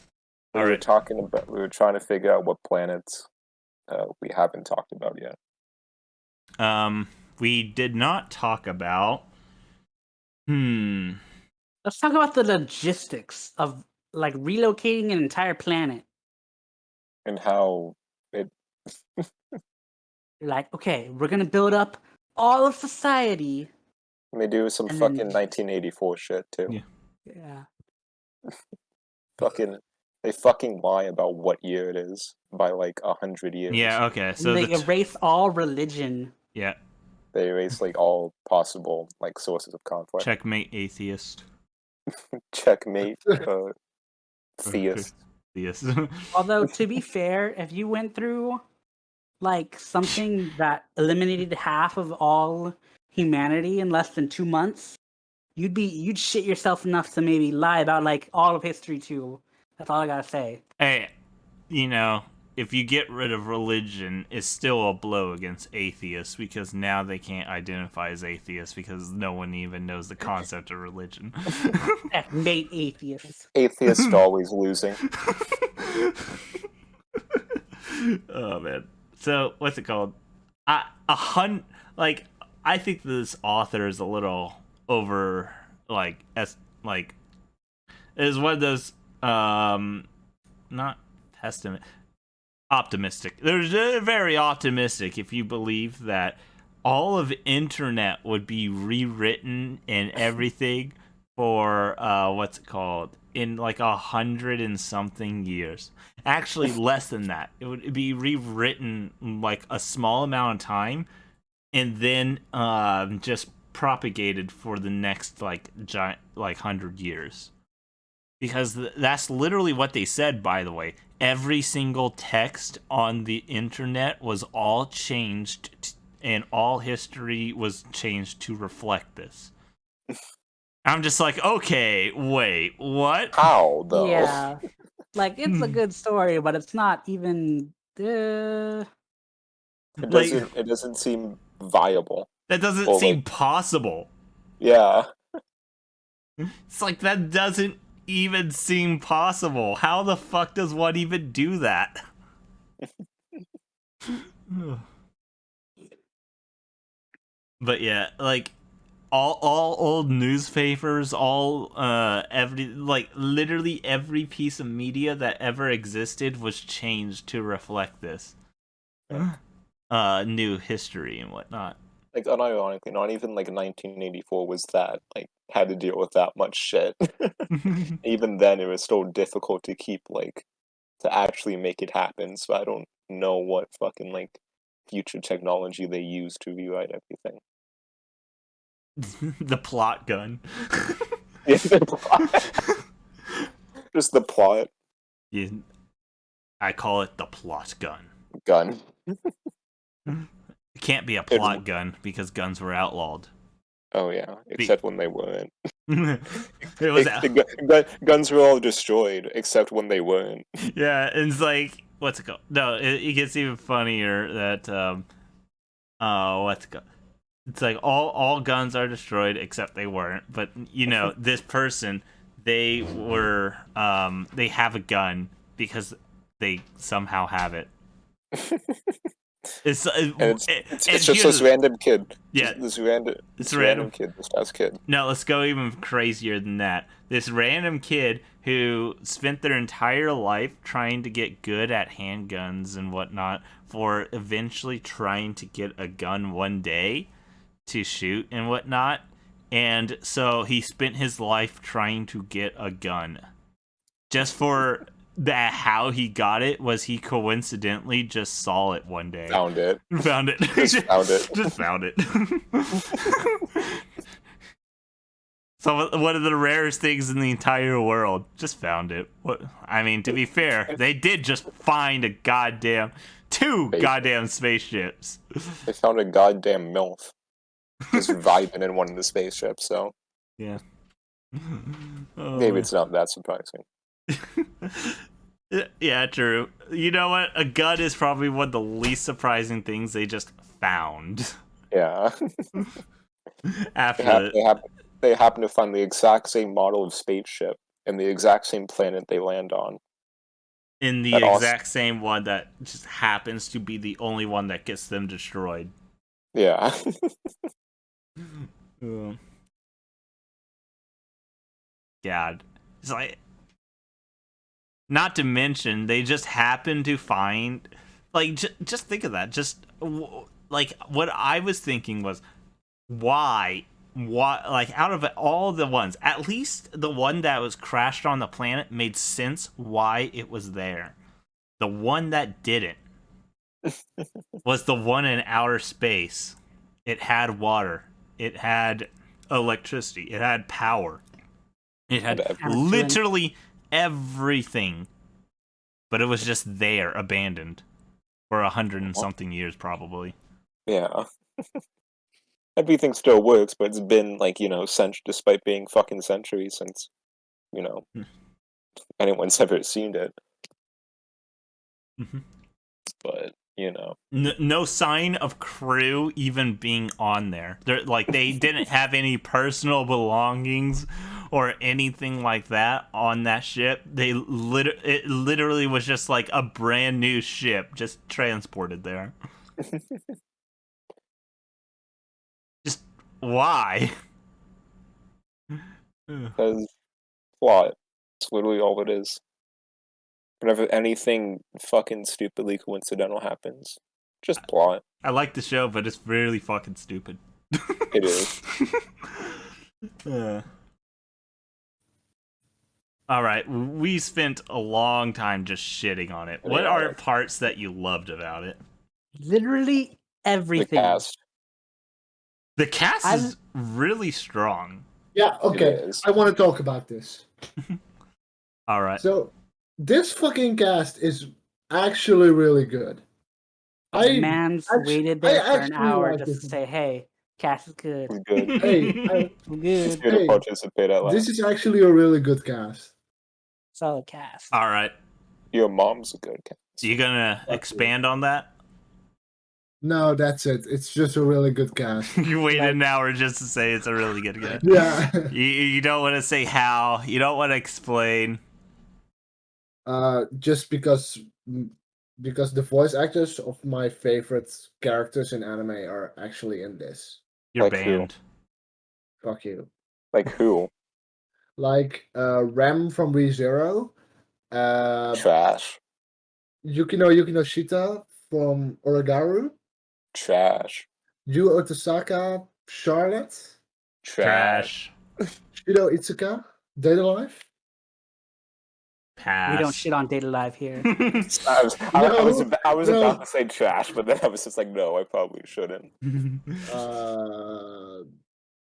We were talking about. We were trying to figure out what planets we haven't talked about yet. We did not talk about. Let's talk about the logistics of like relocating an entire planet. And how it. Like, okay, we're gonna build up all of society. They do some And fucking then- 1984 shit too. Yeah. Yeah. They fucking lie about what year it is by like 100 years. Yeah. Okay. So And they erase all religion. yeah. They erase like all possible like sources of conflict. Checkmate, atheist. Checkmate. Theist. Theist. Although to be fair, if you went through like something that eliminated half of all humanity in less than 2 months, you'd shit yourself enough to maybe lie about like all of history too. That's all I gotta say. Hey, if you get rid of religion, it's still a blow against atheists because now they can't identify as atheists because no one even knows the concept of religion. Mate atheists. Atheists always losing. Oh man. So what's it called? I think this author is a little over is one of those not testament optimistic. They're very optimistic if you believe that all of internet would be rewritten and everything for what's it called in like 100 and something years. Actually, less than that. It would be rewritten like a small amount of time, and then just propagated for the next like 100 years. Because that's literally what they said. By the way, every single text on the internet was all changed, and all history was changed to reflect this. I'm just like, okay, wait, what? How though? Yeah. Like it's a good story, but it's not even It doesn't seem viable. That doesn't Or, seem like- possible. Yeah. It's like that doesn't even seem possible. How the fuck does one even do that? But yeah, like all old newspapers, literally every piece of media that ever existed was changed to reflect this new history and whatnot. Like unironically, not even like 1984 was that like had to deal with that much shit. Even then, it was still difficult to keep to actually make it happen. So I don't know what fucking future technology they use to rewrite everything. The plot gun. Yeah, the plot. Just the plot Yeah, I call it the plot gun. gun. It can't be a plot gun because guns were outlawed. Oh yeah, except when they weren't. It was Guns were all destroyed except when they weren't. yeah, and it's like what's it called? No, it gets even funnier that what's it called? It's like all guns are destroyed except they weren't. But this person, they were they have a gun because they somehow have it. It's just this random kid. Yeah, this random kid, this house kid. No, let's go even crazier than that. This random kid who spent their entire life trying to get good at handguns and whatnot, for eventually trying to get a gun one day to shoot and whatnot, and so he spent his life trying to get a gun. Just for that, how he got it was he coincidentally just saw it one day. Found it. Just found it. Just found it. Just found it. So one of the rarest things in the entire world. Just found it. What? I mean, to be fair, they did just find two goddamn spaceships. They found a goddamn MILF just vibing in one of the spaceships, so Yeah. maybe it's not that surprising. Yeah, true. You know what? A gun is probably one of the least surprising things they just found. Yeah. After They happen to find the exact same model of spaceship and the exact same planet they land on. in the exact same one that just happens to be the only one that gets them destroyed. Yeah. God. It's like, not to mention, they just happen to find, like, just think of that. Just, like, what I was thinking was, why, like, out of all the ones, at least the one that was crashed on the planet made sense why it was there. The one that didn't was the one in outer space. It had water. It had electricity. It had power. It had literally everything. But it was just there, abandoned. For 100 and something years, probably. Yeah. Everything still works, but it's been, like, despite being fucking centuries since, anyone's ever seen it. Mm-hmm. But, no sign of crew even being on there. They didn't have any personal belongings or anything like that on that ship. It literally was just like a brand new ship just transported there. Just why? Because plot. It's literally all it is. Whenever anything fucking stupidly coincidental happens, just plot. I like the show, but it's really fucking stupid. It is. All right, we spent a long time just shitting on it. What are parts that you loved about it? Literally everything. The cast. The cast is really strong. Yeah, okay. I want to talk about this. All right. So, this fucking cast is actually really good. Man's waited there for an hour just to say, hey, cast is good. Good. Hey, I'm good. Here to participate at last. This is actually a really good cast. Solid cast. All right. Your mom's a good cast. You gonna expand on that? No, that's it. It's just a really good cast. You waited an hour just to say it's a really good cast. Yeah. You don't want to say how. You don't want to explain. Just because the voice actors of my favorite characters in anime are actually in this. You're like banned. Who? Fuck you. Like who? Like Rem from ReZero. Trash. Yukino Shita from Orogaru. Trash. Yu Otosaka, Charlotte. Trash. Shido Itsuka, Data Life. Pass. We don't shit on Data Live here. I was about to say trash, but then I was just like, no, I probably shouldn't.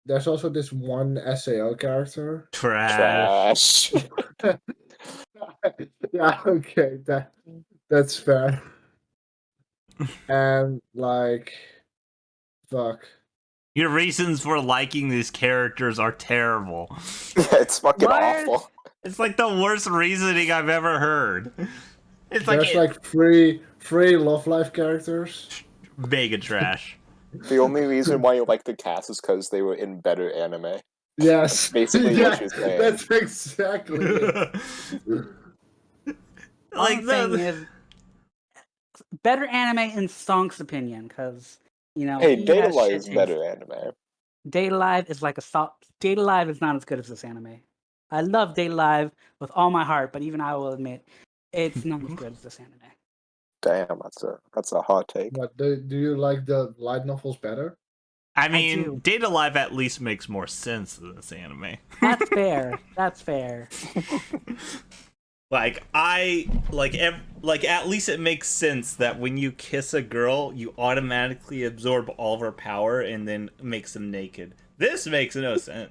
There's also this one SAO character. Trash. Yeah, okay, that's fair. And fuck. Your reasons for liking these characters are terrible. Yeah, it's fucking awful. It's like the worst reasoning I've ever heard. It's There's like three Love Life characters. Mega trash. The only reason why you like the cast is because they were in better anime. Yes. That's basically what you're saying. That's exactly it. Like is better anime in Song's opinion, because hey, Data Live is better anime. Data Live is like Data Live is not as good as this anime. I love Data Live with all my heart, but even I will admit it's not as good as this anime. Damn, that's a hot take. What do you like the light novels better? I mean, Data Live at least makes more sense than this anime. That's fair. That's fair. At least it makes sense that when you kiss a girl, you automatically absorb all of her power and then makes them naked. This makes no sense.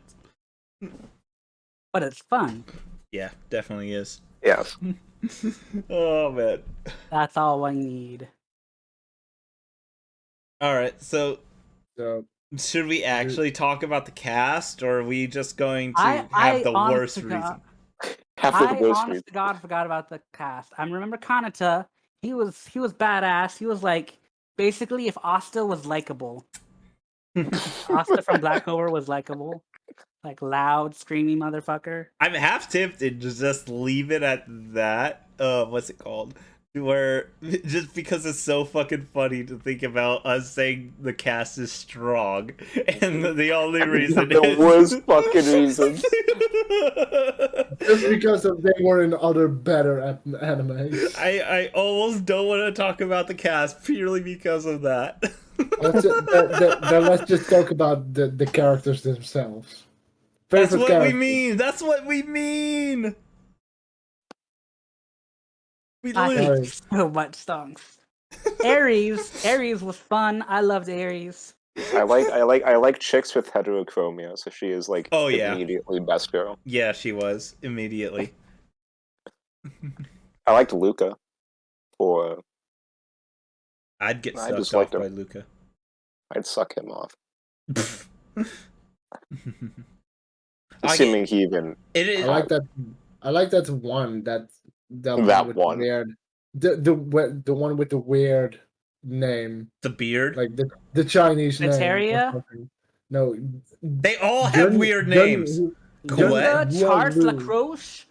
But it's fun. Yeah, definitely is. Yes. Oh man. That's all I need. All right, so So should we actually talk about the cast, or are we just going to have I the honest worst to reason? God, Half of the I worst honest reason. to God forgot about the cast. I remember Kanata. He was badass. He was like basically if Asta was likable. Asta from Black Clover was likable. Like loud, screamy motherfucker. I'm half tempted to just leave it at that. What's it called? Where just because it's so fucking funny to think about us saying the cast is strong, and the only reason The is worst fucking reasons. just because of they were in other better animes. I almost don't want to talk about the cast purely because of that. Then let's just talk about the characters themselves. That's Favorite what characters. we mean. That's what we mean. We I literally. hate so much songs. Aries was fun. I loved Aries. I like chicks with heterochromia, so she is like Oh, yeah. immediately best girl. Yeah, she was immediately. I liked Luca for I'd get I sucked just off liked him. by Luca. I'd suck him off. I Assuming he even It is. I like that. I like that one. That That with one. the weird. The one with the weird name, The beard. like the Chinese name. or Materia? something. No, They all have weird names. Yunga, Jun- Charles Jun- Lacroche.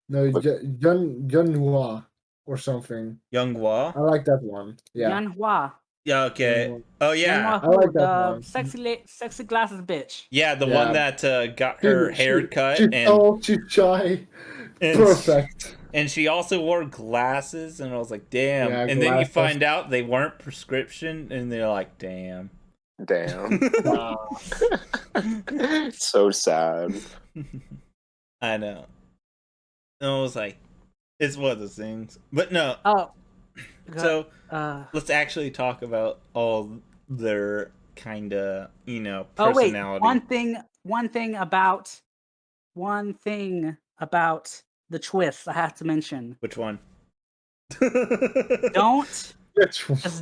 No, Junhua or something. Young Hua. I like that one. Yeah. Yanhua. Yeah. Okay. Junhua. Oh yeah. Yanhua I like who? that The one. sexy glasses bitch. Yeah, the Yeah. one that got her hair cut She's and tall, she's shy. and Perfect. and she also wore glasses, and I was like, damn. Yeah, And then you glasses. find out they weren't prescription, and they're like, damn. damn. Wow. So sad. I know. And I was like, it's one of those things. But no. Oh. So Uh. let's actually talk about all their kind of, Oh wait. personality. One thing about the twist I have to mention. Which one?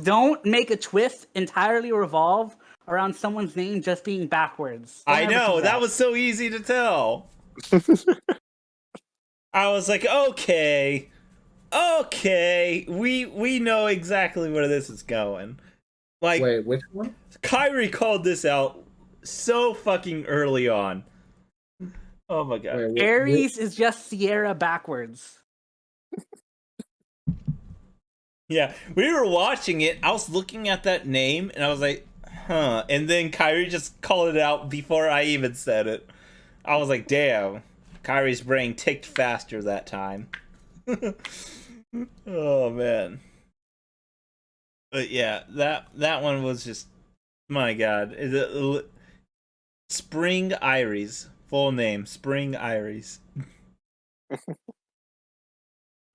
Don't make a twist entirely revolve around someone's name just being backwards. Don't I ever know, do that was so easy to tell. I was like, okay, we know exactly where this is going. Like, Wait, which one? Kyrie called this out so fucking early on. Oh my god. Wait, Aries is just Sierra backwards. Yeah, we were watching it. I was looking at that name, and I was like, huh. And then Kyrie just called it out before I even said it. I was like, damn. Kyrie's brain ticked faster that time. Oh, man. But yeah, that one was just, my god. Spring Iries. Full name, Spring Iries. Oh,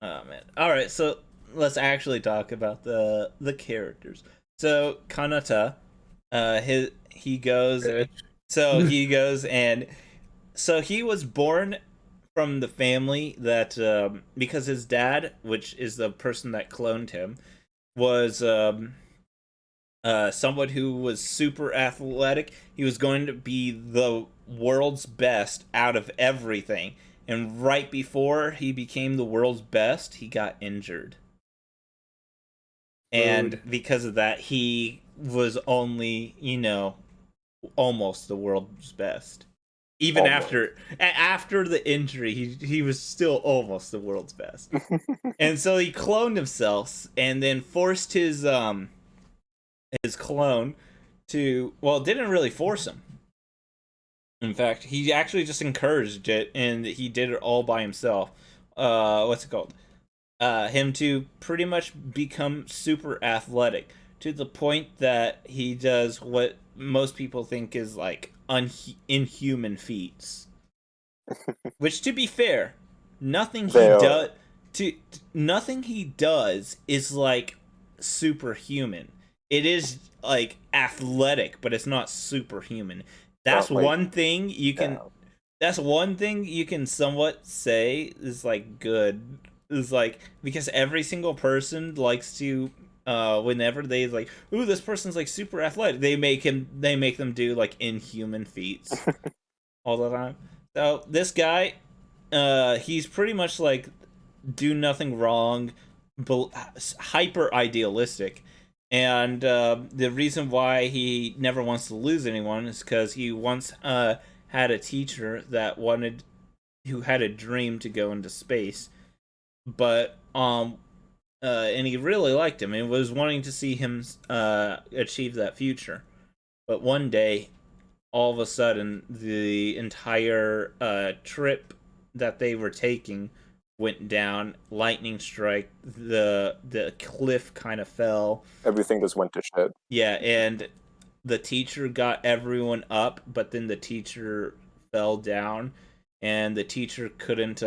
man. Alright, so let's actually talk about the characters. So Kanata, he goes and so he was born from the family that because his dad, which is the person that cloned him, was someone who was super athletic. He was going to be the world's best out of everything. And right before he became the world's best, he got injured. And because of that, he was only, almost the world's best. Even after the injury, he was still almost the world's best. And so he cloned himself and then forced his clone to, well, it didn't really force him. In fact, he actually just encouraged it, and he did it all by himself. What's it called? Him to pretty much become super athletic to the point that he does what most people think is like inhuman feats. Which, to be fair, nothing he does is like superhuman. It is like athletic, but it's not superhuman. That's Well, like, one thing you can. yeah. that's one thing you can somewhat say is like good, is like, because every single person likes to whenever they like, ooh, this person's like super athletic, they make them do like inhuman feats all the time. So this guy, he's pretty much like do nothing wrong, but hyper idealistic. And the reason why he never wants to lose anyone is because he once had a teacher that wanted, who had a dream to go into space, but and he really liked him and was wanting to see him achieve that future. But one day, all of a sudden, the entire trip that they were taking went down. Lightning strike. The cliff kind of fell. Everything just went to shit. Yeah, and the teacher got everyone up, but then the teacher fell down, and the teacher couldn't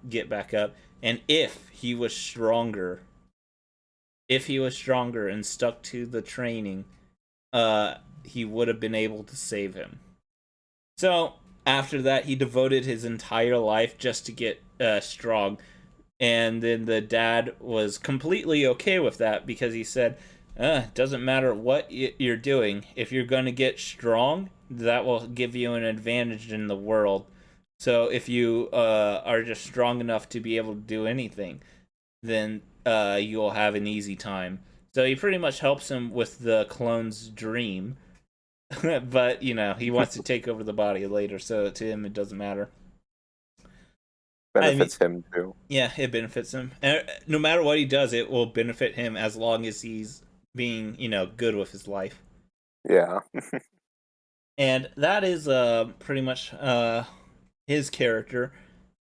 get back up. And if he was stronger and stuck to the training, he would have been able to save him. So after that, he devoted his entire life just to get strong. And then the dad was completely okay with that because he said, doesn't matter what you're doing. If you're going to get strong, that will give you an advantage in the world. So if you are just strong enough to be able to do anything, then you'll have an easy time. So he pretty much helps him with the clone's dream. But, you know, he wants to take over the body later, so to him it doesn't matter. Benefits him too. Yeah, it benefits him. No matter what he does, it will benefit him as long as he's being, you know, good with his life. Yeah. And that is pretty much his character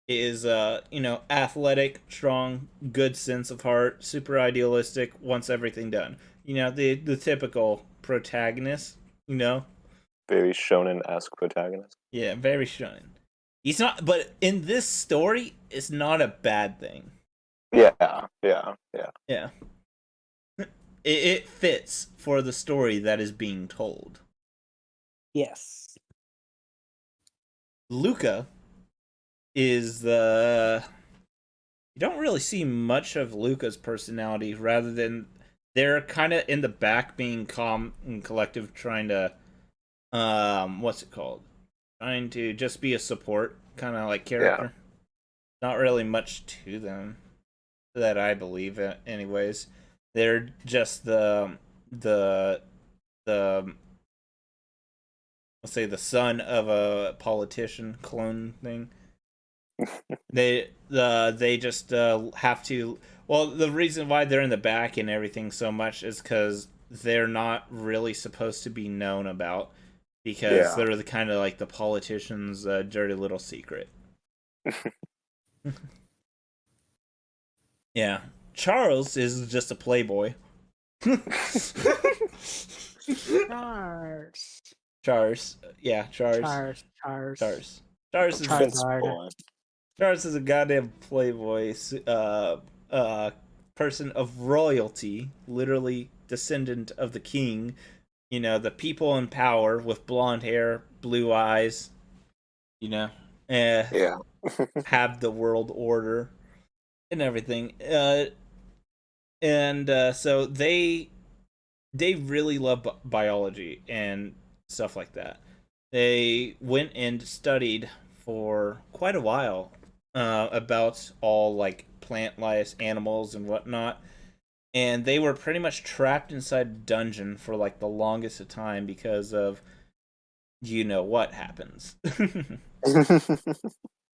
is you know, athletic, strong, good sense of heart, super idealistic, wants everything done. You know, the typical protagonist, you know. Very shonen-esque protagonist. Yeah, very shonen. He's not, but in this story, it's not a bad thing. Yeah. Yeah. It fits for the story that is being told. Yes. Luca is the... You don't really see much of Luca's personality, rather than they're kind of in the back being calm and collective, trying to... what's it called? Trying to just be a support kind of like character. Yeah. Not really much to them that I believe, anyways. They're just the let's say the son of a politician clone thing. They just have to. Well, the reason why they're in the back and everything so much is because they're not really supposed to be known about, because they're the kind of like the politician's dirty little secret. Yeah, Charles is just a playboy. Charles, yeah, Charles is a goddamn playboy, person of royalty, literally descendant of the king. You know, the people in power with blonde hair, blue eyes. You know, have the world order and everything. So they really love biology and stuff like that. They went and studied for quite a while about all like plant life, animals, and whatnot. And they were pretty much trapped inside a dungeon for like the longest of time because of, you know what happens.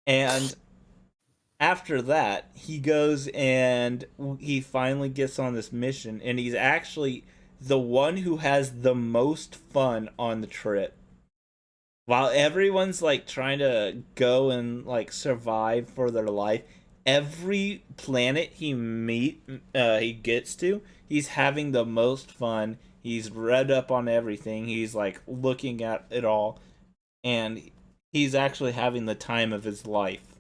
And after that, he goes and he finally gets on this mission, and he's actually the one who has the most fun on the trip. While everyone's like trying to go and like survive for their life, every planet he gets to, he's having the most fun. He's read up on everything. He's like looking at it all, and he's actually having the time of his life.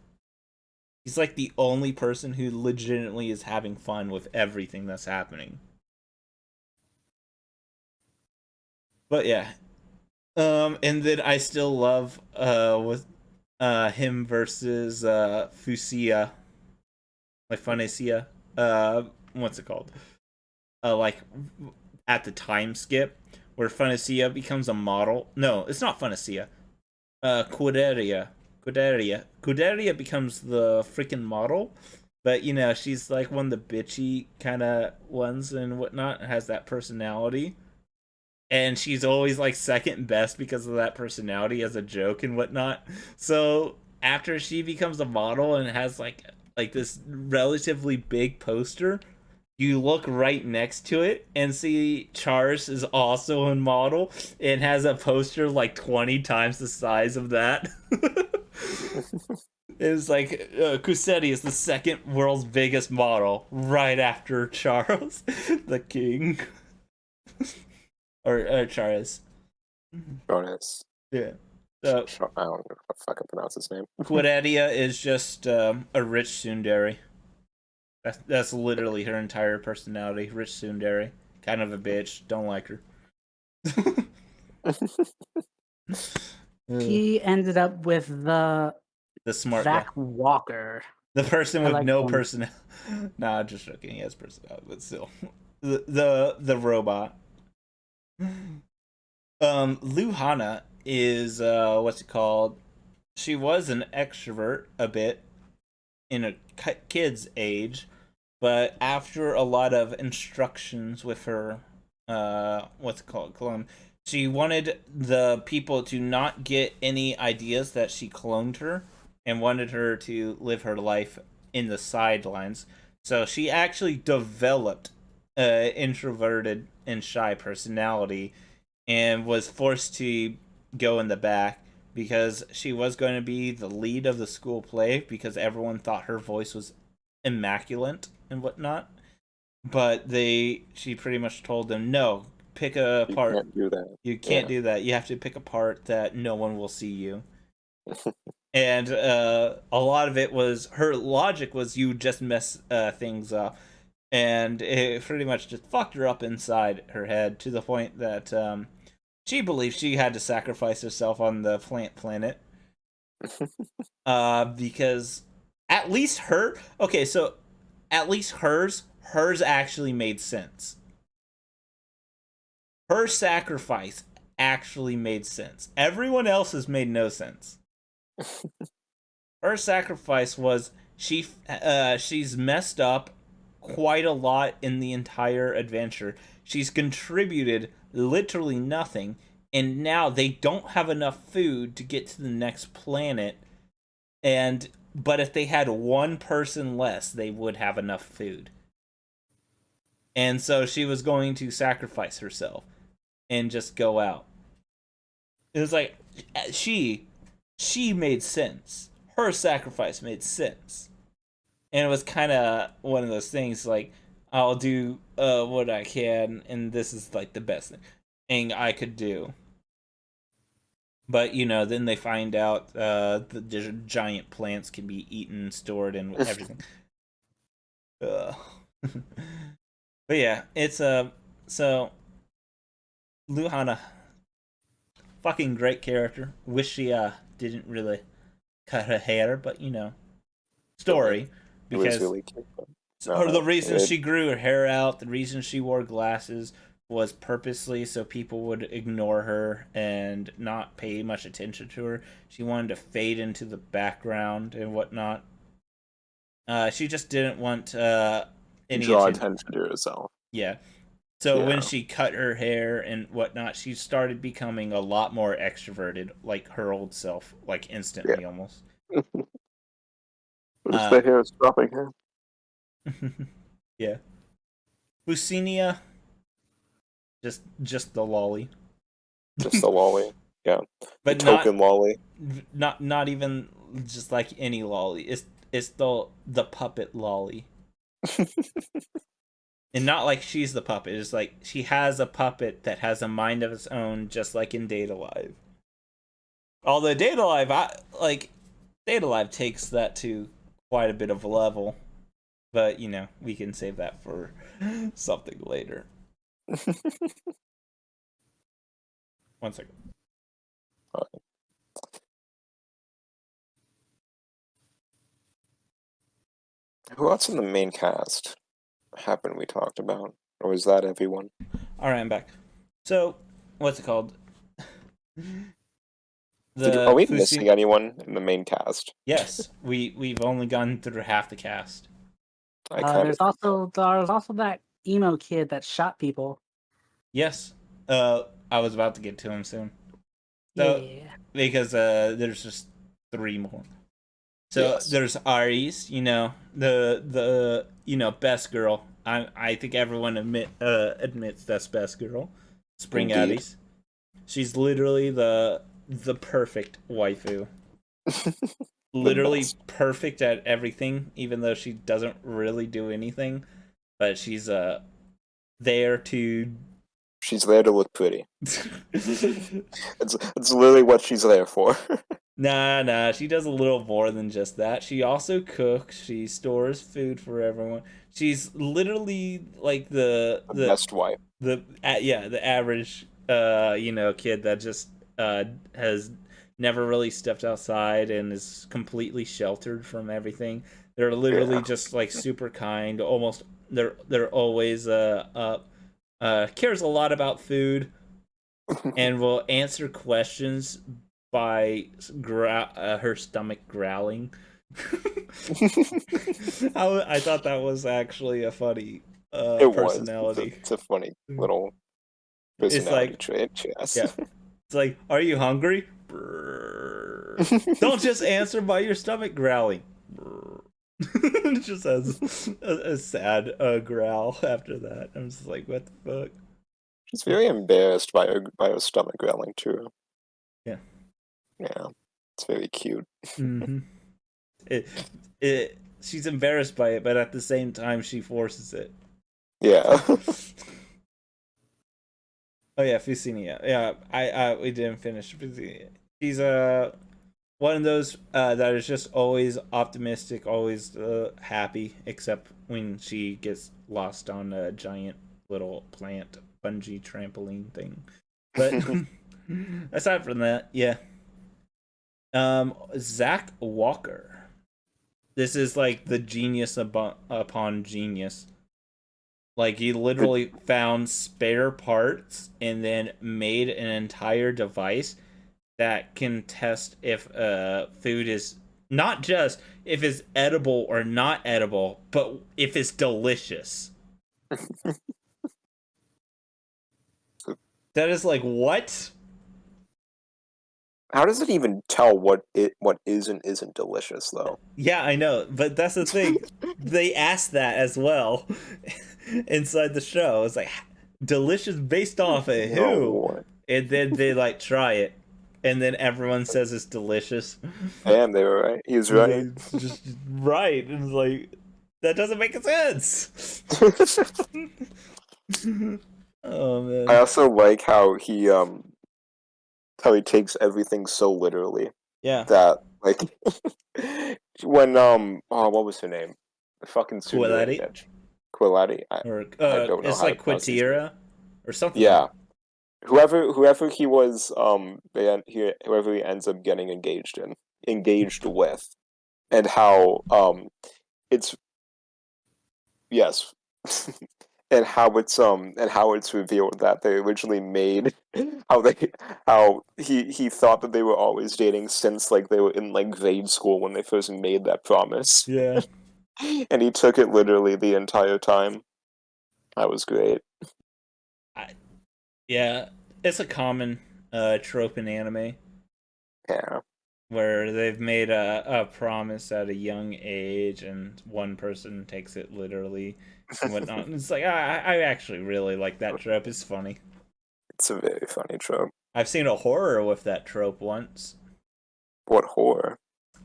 He's like the only person who legitimately is having fun with everything that's happening. But yeah. And then I still love him versus Fusia, like Funesia. What's it called? Like at the time skip where Funesia becomes a model. No, it's not Funesia. Cordelia. Cordelia becomes the freaking model. But, you know, she's like one of the bitchy kind of ones and whatnot, has that personality. And she's always like second best because of that personality as a joke and whatnot. So after she becomes a model and has like this relatively big poster, you look right next to it and see Charles is also a model and has a poster like 20 times the size of that. It's like Cusetti is the second world's biggest model, right after Charles, the king, or Charles. Bonus. Yeah. So I don't know how to fucking pronounce his name. Quidedia is just a rich tsundere. That's literally her entire personality. Rich tsundere, kind of a bitch. Don't like her. He ended up with the smart Zach guy, Walker. the person I with like no him. personality. Nah, just joking. He has personality, but still, the robot. Luhana is what's it called? She was an extrovert a bit in a kid's age, but after a lot of instructions with her, what's it called, clone, she wanted the people to not get any ideas that she cloned her, and wanted her to live her life in the sidelines. So she actually developed a introverted and shy personality and was forced to go in the back because she was going to be the lead of the school play because everyone thought her voice was immaculate and whatnot. But she pretty much told them, no, pick a You part. can't do that. You can't do that. You have to pick a part that no one will see you. And a lot of it was her logic was you just mess things up, and it pretty much just fucked her up inside her head to the point that she believed she had to sacrifice herself on the plant planet. Because at least her, okay, so at least hers actually made sense. Her sacrifice actually made sense. Everyone else's made no sense. Her sacrifice was she's messed up quite a lot in the entire adventure. She's contributed literally nothing, and now they don't have enough food to get to the next planet. And but if they had one person less, they would have enough food. And so she was going to sacrifice herself and just go out. It was like she made sense. Her sacrifice made sense. And it was kind of one of those things like I'll do what I can, and this is like the best thing I could do. But you know, then they find out the giant plants can be eaten, stored, and everything. But yeah, it's so Luhana, fucking great character. Wish she didn't really cut her hair, but you know, story It was because really cute. or the reason it- she grew her hair out, the reason she wore glasses was purposely so people would ignore her and not pay much attention to her. She wanted to fade into the background and whatnot. She just didn't want any draw attention. attention to herself. Yeah. So when Yeah. she cut her hair and whatnot, she started becoming a lot more extroverted, like her old self, like instantly almost. But it's the hair is dropping here. Yeah. Bucinia, just the lolly. Just the lolly. Yeah. But the token lolly. not even just like any lolly. It's the puppet lolly. And not like she's the puppet. It's like she has a puppet that has a mind of its own, just like in Data Live. Although Data Live, Data Live takes that to quite a bit of a level. But, you know, we can save that for something later. 1 second. Who else in the main cast happened we talked about? Or was that everyone? All right, I'm back. So, what's it called? Are we Fusi- missing anyone in the main cast? Yes, we've only gone through half the cast. I kind There's also that emo kid that shot people. Yes, I was about to get to him soon. So, Yeah. because there's just 3 more. So Yes. there's Aries, the best girl. I think everyone admits that's best girl. Spring Indeed. Aries. She's literally the perfect waifu. Literally best. perfect at everything, even though she doesn't really do anything. But she's there to. She's there to look pretty. It's literally what she's there for. Nah, she does a little more than just that. She also cooks, she stores food for everyone. She's literally like The best wife. the average kid that just has never really stepped outside and is completely sheltered from everything. They're literally Yeah. just like super kind, almost they're always cares a lot about food and will answer questions by her stomach growling. I thought that was actually a funny It was. personality. It's a funny little It's personality like, trait, yes. yeah, it's like, are you hungry? Don't just answer by your stomach growling. It just has a sad growl after that. I'm just like, what the fuck? She's very embarrassed by her stomach growling too. Yeah. Yeah. It's very cute. Mm-hmm. She's embarrassed by it, but at the same time, she forces it. Yeah. Oh yeah, Fusinia. Yeah, we didn't finish Fusinia. She's one of those that is just always optimistic, always happy, except when she gets lost on a giant little plant bungee trampoline thing. But aside from that, yeah. Zach Walker. This is like the genius upon genius. Like, he literally found spare parts and then made an entire device that can test if food is not just if it's edible or not edible, but if it's delicious. That is like, what? How does it even tell what is and isn't delicious though? Yeah, I know, but that's the thing. They asked that as well inside the show. It's like, delicious based off of who? No. And then they like try it, and then everyone says it's delicious. And they were right. He was right. It's just right. And it's like, that doesn't make sense. Oh man. I also like how he takes everything so literally. Yeah. That like when what was her name? The fucking Sundari Quillati? bitch. Quillati. Or I don't know it's how like to pronounce his name. Quitira or something. Yeah. Whoever he was, whoever he ends up getting engaged with, and how it's yes, and how it's revealed that they originally made how he thought that they were always dating since like they were in like grade school when they first made that promise, Yeah. and he took it literally the entire time. That was great. Yeah. It's a common trope in anime Yeah. where they've made a promise at a young age and one person takes it literally and whatnot. And it's like, I actually really like that trope. It's funny. It's a very funny trope. I've seen a horror with that trope once. What horror?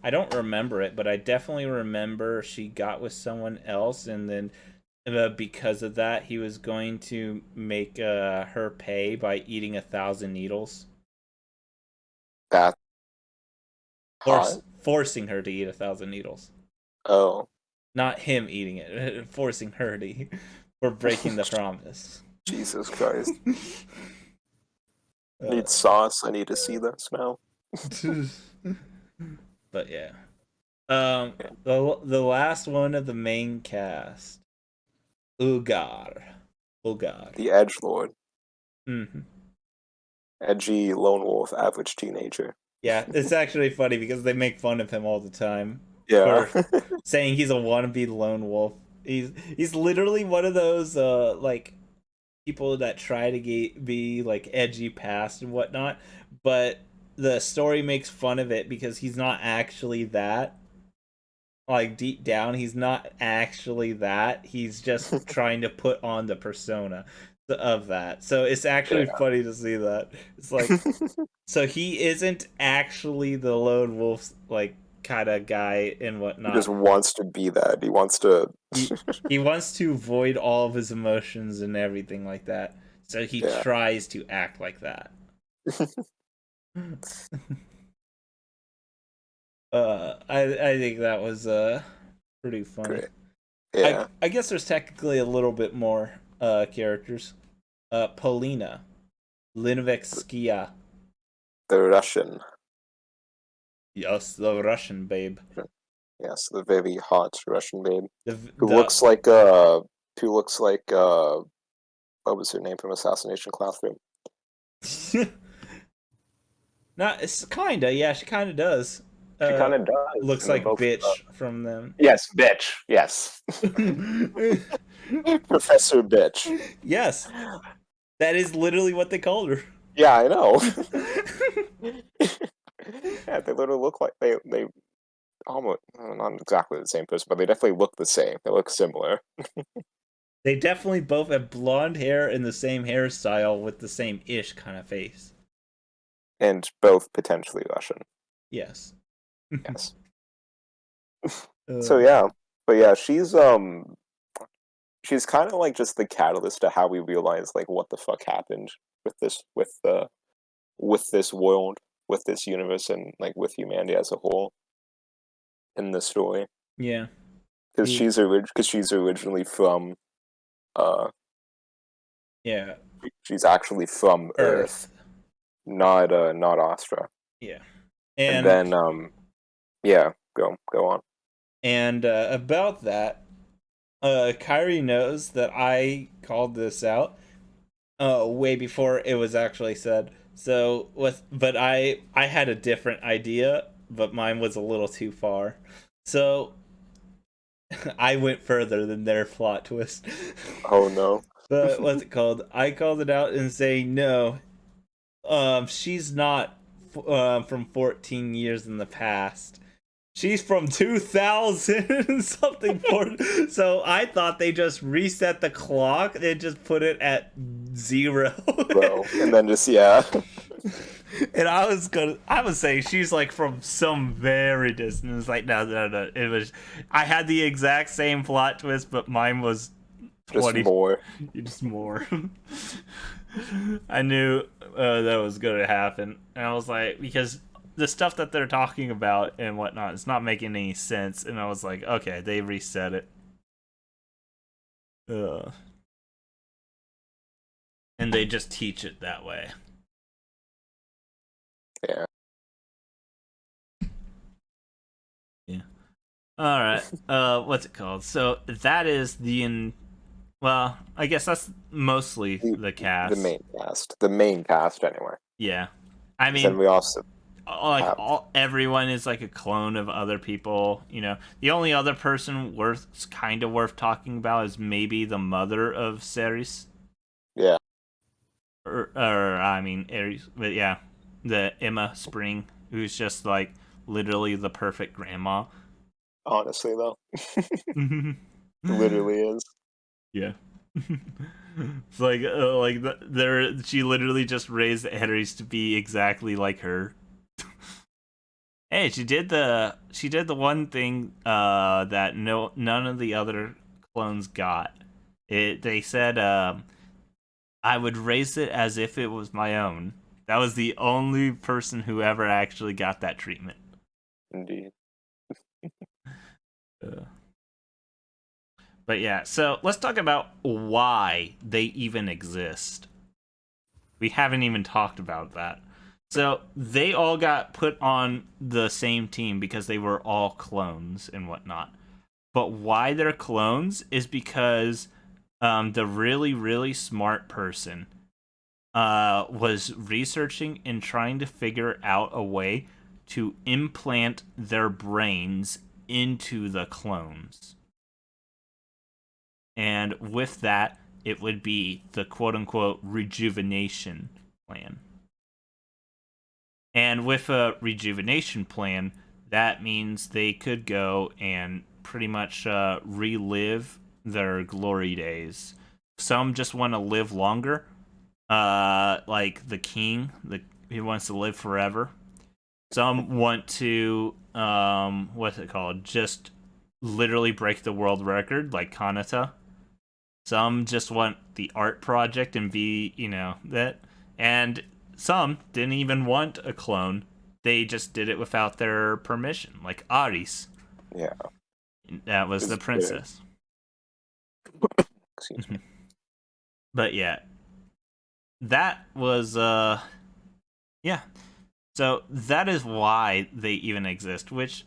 I don't remember it, but I definitely remember she got with someone else, and then because of that, he was going to make her pay by eating 1,000 needles. That hot? Forcing her to eat 1,000 needles. Oh. Not him eating it, forcing her to eat for breaking the promise. Jesus Christ. Need sauce. I need to see this now. But yeah. The last one of the main cast, Ugar. The edgelord, Mm-hmm. edgy lone wolf, average teenager. Yeah, it's actually funny because they make fun of him all the time Yeah. for saying he's a wannabe lone wolf. He's literally one of those like people that try to be like edgy past and whatnot, but the story makes fun of it because he's not actually that. Like deep down, he's not actually that. He's just trying to put on the persona of that. So it's actually Yeah. funny to see that. It's like so he isn't actually the lone wolf like kind of guy and He whatnot. just wants to be that. He wants to. He wants to void all of his emotions and everything like that. So he Yeah. tries to act like that. I think that was pretty funny. Great. Yeah. I guess there's technically a little bit more characters. Polina, Linovexskia. The Russian. Yes, the Russian babe. Yes, the very hot Russian babe The who the looks like what was her name from Assassination Classroom? not it's kinda yeah she kinda does. She kind of does. Looks And they're like both, bitch from them. yes, bitch. Yes. Professor Bitch. Yes, that is literally what they called her. Yeah, I know. Yeah, they literally look like they almost not exactly the same person, but they definitely look the same. They look similar. They definitely both have blonde hair and the same hairstyle with the same ish kind of face. And both potentially Russian. Yes. Yes. So yeah. But yeah, she's kind of like just the catalyst to how we realize like what the fuck happened with this world, with this universe, and like with humanity as a whole in the story. Yeah. Because she's originally from Yeah. she's actually from Earth, not Astra. Yeah. And then yeah, go on. And about that, Kyrie knows that I called this out way before it was actually said. So but I had a different idea, but mine was a little too far. So I went further than their plot twist. Oh no. But what's it called? I called it out and saying no. She's not from 14 years in the past. She's from 2000 something. So I thought they just reset the clock and just put it at 0. Bro. And then just yeah. And I was saying she's like from some very distant. It's like no. It was I had the exact same plot twist, but mine was 20, Just more. just more. I knew that was gonna happen, and I was like, because the stuff that they're talking about and whatnot, it's not making any sense, and I was like, okay, they reset it. And they just teach it that way. Yeah. Yeah. All right. What's it called? So that is well, I guess that's mostly the cast. The main cast anyway. Yeah. I mean, then we also like everyone is like a clone of other people, you know. The only other person worth talking about is maybe the mother of Ceres. Yeah. Or I mean Ares, but yeah, the Emma Spring, who's just like literally the perfect grandma. Honestly though. Literally is. Yeah. It's like she literally just raised Ares to be exactly like her. Hey, she did the one thing that none of the other clones got. They said I would raise it as if it was my own. That was the only person who ever actually got that treatment. Indeed. But yeah, so let's talk about why they even exist. We haven't even talked about that. So they all got put on the same team because they were all clones and whatnot. But why they're clones is because the really, really smart person was researching and trying to figure out a way to implant their brains into the clones. And with that, it would be the quote-unquote rejuvenation plan. And with a rejuvenation plan, that means they could go and pretty much relive their glory days. Some just want to live longer, like the king, he wants to live forever. Some want to, what's it called? Just literally break the world record, like Kanata. Some just want the art project and be, that. And some didn't even want a clone. They just did it without their permission, like Aris. Yeah. That was the princess. Excuse me. But yeah. That was, yeah. So that is why they even exist, which,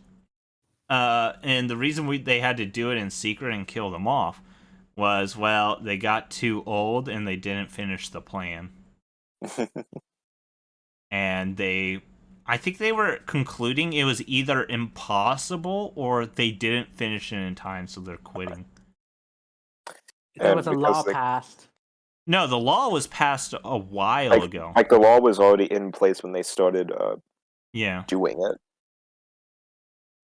and the reason they had to do it in secret and kill them off was, well, they got too old and they didn't finish the plan. And I think they were concluding it was either impossible or they didn't finish it in time, so they're quitting. There was a law passed. No, the law was passed a while ago. Like the law was already in place when they started doing it.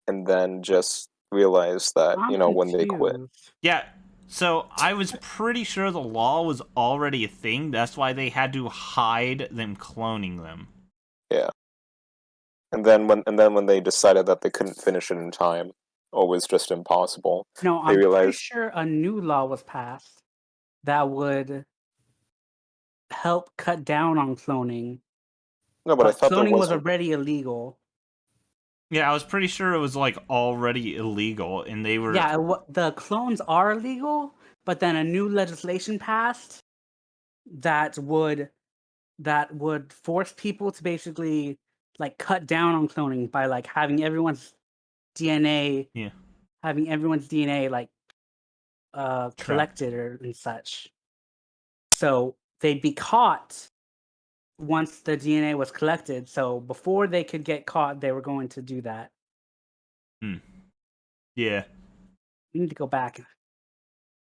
And then just realized that, when they quit. Yeah, so I was pretty sure the law was already a thing. That's why they had to hide them cloning them. Yeah. And then when they decided that they couldn't finish it in time, or was just impossible, No, I'm pretty sure a new law was passed that would help cut down on cloning. No, but I thought cloning was already illegal. Yeah, I was pretty sure it was like already illegal, and they were. Yeah, the clones are illegal, but then a new legislation passed that would force people to basically like cut down on cloning by like having everyone's DNA, like collected and such. So they'd be caught once the DNA was collected. So before they could get caught, they were going to do that. Yeah. We need to go back.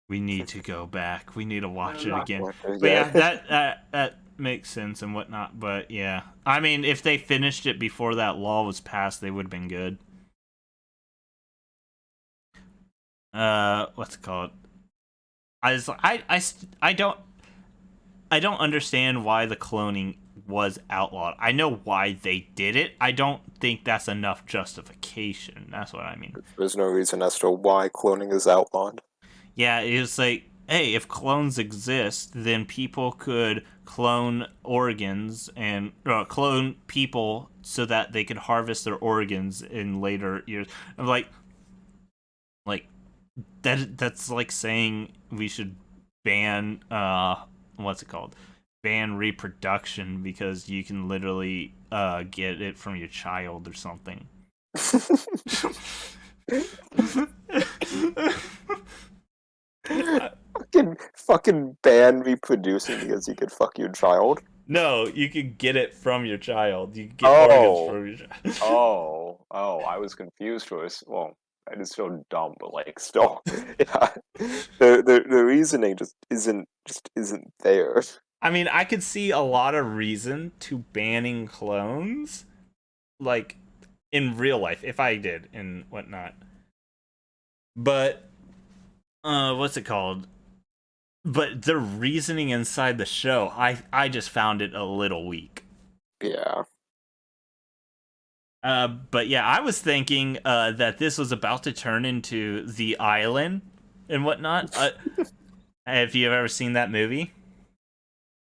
We need to go back. We need to watch it again. But yeah, that makes sense and whatnot. But yeah, I mean, if they finished it before that law was passed, they would have been good. What's it called? I don't understand why the cloning was outlawed. I know why they did it. I don't think that's enough justification. That's what I mean. There's no reason as to why cloning is outlawed. Yeah, it's like, hey, if clones exist, then people could clone organs and clone people so that they could harvest their organs in later years. I'm like that's like saying we should ban what's it called? Ban reproduction because you can literally get it from your child or something. fucking ban reproducing because you could fuck your child? No, you could get it from your child. You can get organs from your child. Oh, I was confused for this. Well, it is so dumb, but like still, yeah. The reasoning just isn't there. I mean, I could see a lot of reason to banning clones, like in real life, if I did and whatnot. But what's it called? But the reasoning inside the show, I just found it a little weak. Yeah. But yeah, I was thinking that this was about to turn into The Island and whatnot. Have you ever seen that movie?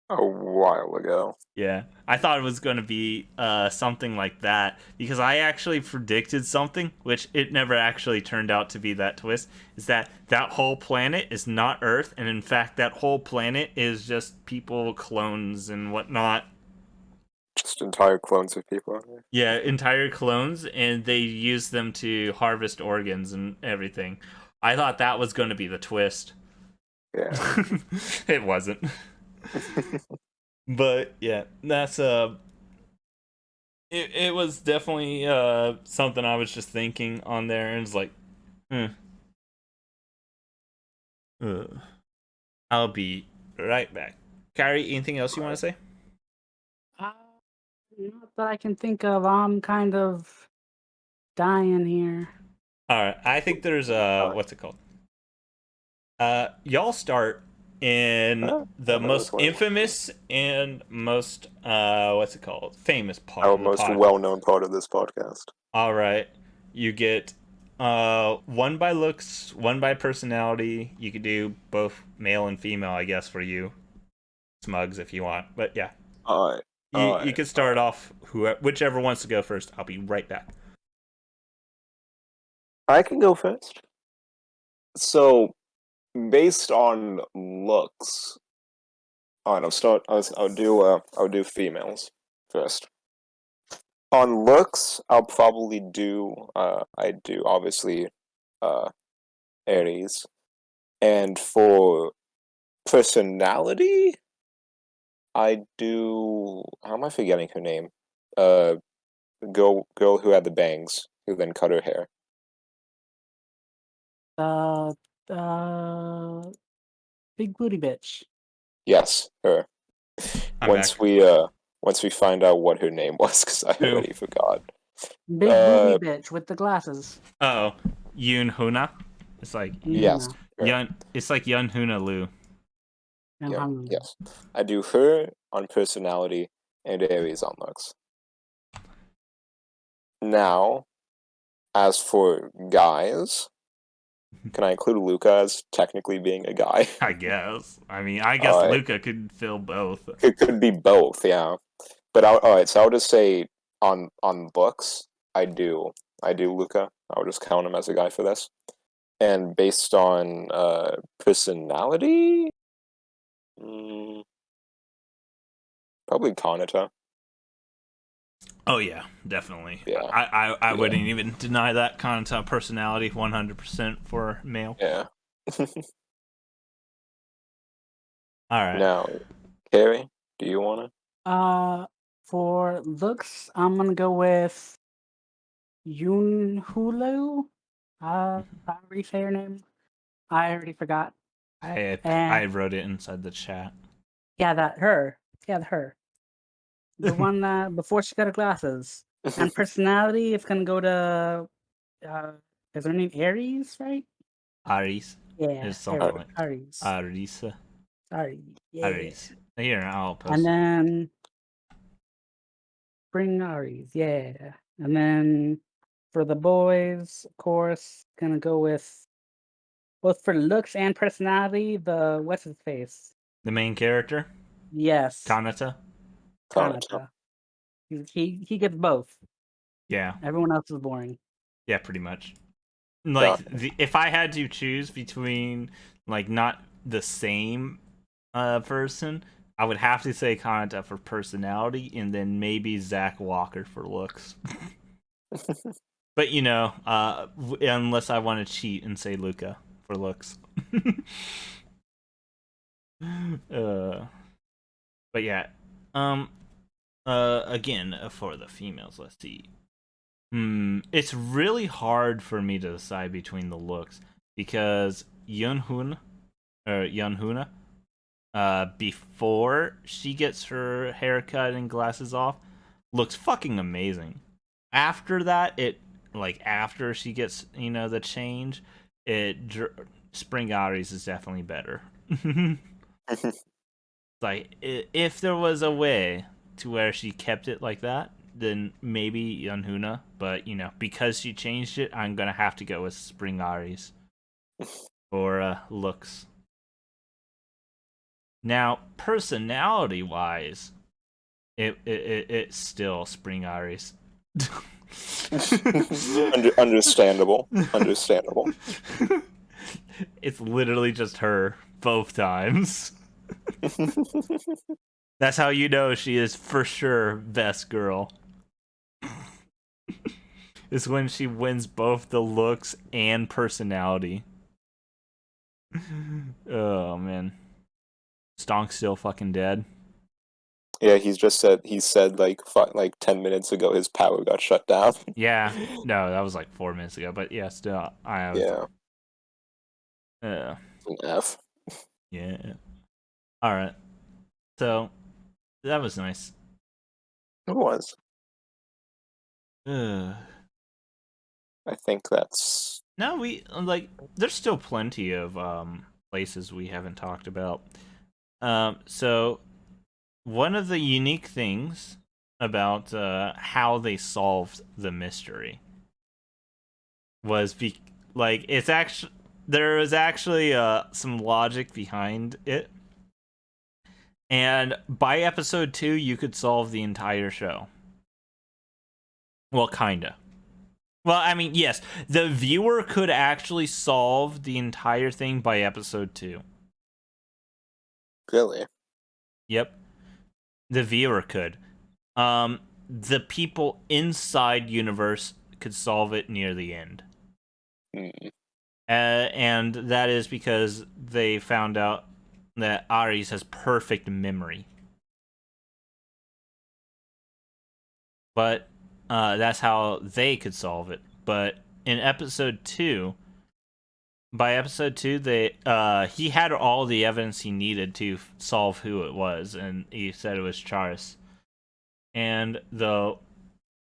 A while ago. Yeah, I thought it was going to be something like that because I actually predicted something, which it never actually turned out to be that twist, is that whole planet is not Earth, and in fact that whole planet is just people, clones, and whatnot. Just entire clones of people. Yeah, entire clones, and they use them to harvest organs and everything. I thought that was going to be the twist. Yeah. It wasn't. But yeah, that's it was definitely something I was just thinking on there, and it's like, I'll be right back. Carrie, anything else you want to say? Not that I can think of. I'm kind of dying here. All right, I think there's what's it called? Y'all start in the most infamous and most what's it called? Famous part Our of the most podcast. well-known part of this podcast. All right, you get one by looks, one by personality. You could do both male and female, I guess, for you, Smugs, if you want. But yeah, All right. you could start off whichever wants to go first. I'll be right back. I can go first. So, based on looks, all right, I'll do females first. On looks, I'll probably do I do obviously Aries, and for personality, I do. How am I forgetting her name? Girl who had the bangs, who then cut her hair. Big booty bitch. Yes, her. I'm back. Once we find out what her name was, because I Who? already forgot. Big booty bitch with the glasses. Oh, Yoon Huna. It's like Yes. Her. Yun. It's like Yun Huna Lu. Yeah, yes. I do her on personality and Aries on looks. Now, as for guys, can I include Luca as technically being a guy? I guess. I mean, I guess Luca could fill both. It could be both, yeah. But alright, so I'll just say on looks, I do Luca. I'll just count him as a guy for this. And based on personality, probably Kanata. Oh yeah, definitely. Yeah. I wouldn't even deny that Kanata personality 100% for male. Yeah. All right. Now, Carrie, do you want to? For looks, I'm gonna go with Yoon Hulu. How do you say her name? I already forgot. I wrote it inside the chat. Yeah, her. The one that before she got her glasses. And personality, it's gonna go to is her name Aries, right? Aries. Yeah, It's something like Aries. Arisa. Sorry. Yeah. Aries. Here, I'll post. And then Spring Aries, yeah. And then for the boys, of course, gonna go with both for looks and personality, the what's his face? The main character? Yes. Kanata? Kanata. He gets both. Yeah. Everyone else is boring. Yeah, pretty much. Like, if I had to choose between, like, not the same person, I would have to say Kanata for personality, and then maybe Zach Walker for looks. But, you know, unless I want to cheat and say Luca for looks. But yeah. Again, for the females, let's see. It's really hard for me to decide between the looks because Yunhuna, before she gets her haircut and glasses off, looks fucking amazing. After that, after she gets the change, Spring Aries is definitely better. Like if there was a way to where she kept it like that, then maybe Yunhuna, but because she changed it, I'm gonna have to go with Spring Aries for looks. Now, personality wise, it's still Spring Aries. Understandable. It's literally just her both times. That's how you know she is for sure best girl. Is when she wins both the looks and personality. Oh man. Stonk's still fucking dead. Yeah, he said like 10 minutes ago his power got shut down. Yeah. No, that was like 4 minutes ago, but yeah, still I was Yeah, uh an F. yeah. Alright. So that was nice. It was. Uh, I think that's no, we like there's still plenty of places we haven't talked about. So one of the unique things about how they solved the mystery was it's actually there was actually some logic behind it, and by episode 2 you could solve the entire show. Well, kinda. Well, I mean, yes, the viewer could actually solve the entire thing by episode 2. really. Yep, the viewer could. The people inside universe could solve it near the end. Mm. And that is because they found out that Ares has perfect memory. But that's how they could solve it. But in episode 2, by episode 2, he had all the evidence he needed to solve who it was, and he said it was Charis. And the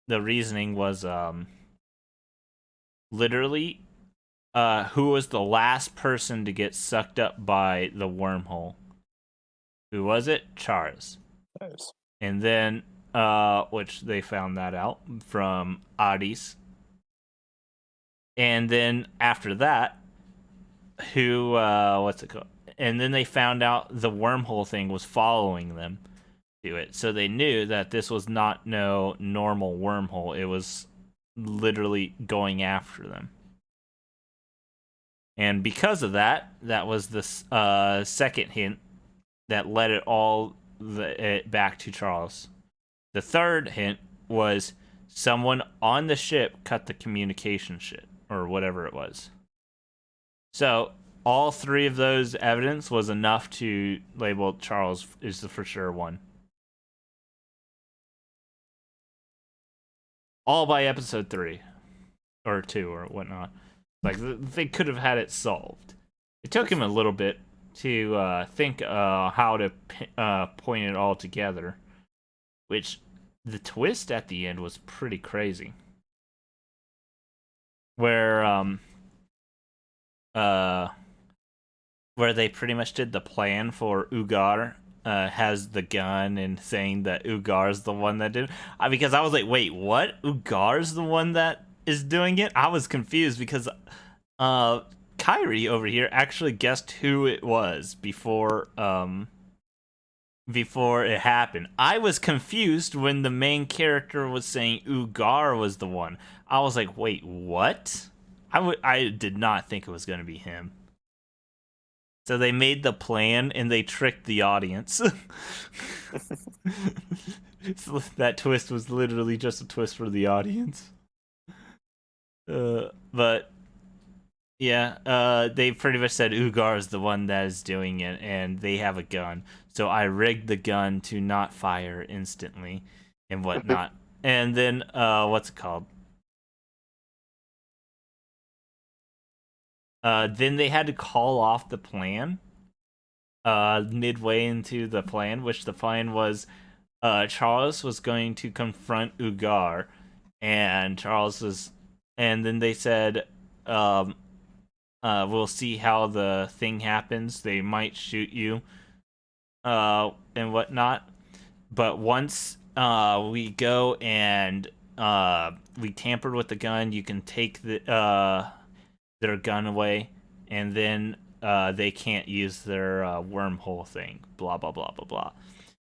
reasoning was literally who was the last person to get sucked up by the wormhole. Who was it? Charis. Nice. And then which they found that out from Ares. And then after that, who what's it called? And then they found out the wormhole thing was following them to it. So they knew that this was not no normal wormhole. It was literally going after them. And because of that, that was the second hint that led it back to Charles. The third hint was someone on the ship cut the communication shit, or whatever it was. So all 3 of those evidence was enough to label Charles is the for sure one. All by episode 3 or 2 or whatnot. Like they could have had it solved. It took him a little bit to think how to point it all together, which the twist at the end was pretty crazy. Where where they pretty much did the plan for Ugar has the gun and saying that Ugar's the one that did it. Because I was like, wait, what? Ugar's the one that is doing it? I was confused because Kyrie over here actually guessed who it was before it happened. I was confused when the main character was saying Ugar was the one. I was like, wait, what? I did not think it was going to be him. So they made the plan and they tricked the audience. That twist was literally just a twist for the audience. But yeah, they pretty much said Ugar is the one that is doing it, and they have a gun. So I rigged the gun to not fire instantly and whatnot. And then, what's it called? Then they had to call off the plan midway into the plan, which the plan was Charles was going to confront Ugar, and and then they said, we'll see how the thing happens. They might shoot you, and whatnot. But once we go and we tampered with the gun, you can take their gun away, and then they can't use their wormhole thing. Blah blah blah blah blah.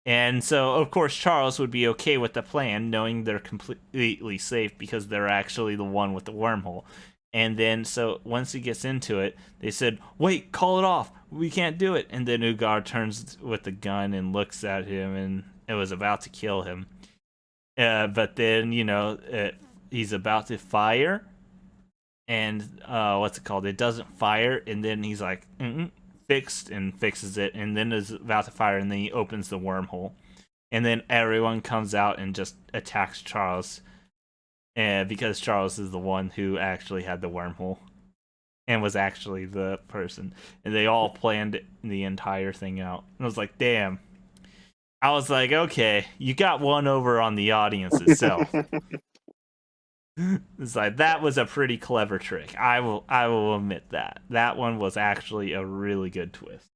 And so, of course, Charles would be okay with the plan, knowing they're completely safe because they're actually the one with the wormhole. And then, so once he gets into it, they said, "Wait, call it off. We can't do it." And then Ugar turns with the gun and looks at him, and it was about to kill him. But then, he's about to fire, and what's it called? It doesn't fire, and then he's like, fixed, and fixes it, and then is about to fire, and then he opens the wormhole, and then everyone comes out and just attacks Charles, because Charles is the one who actually had the wormhole, and was actually the person, and they all planned the entire thing out. And I was like, damn. I was like, okay, you got one over on the audience itself. It's like, that was a pretty clever trick. I will admit that. That one was actually a really good twist.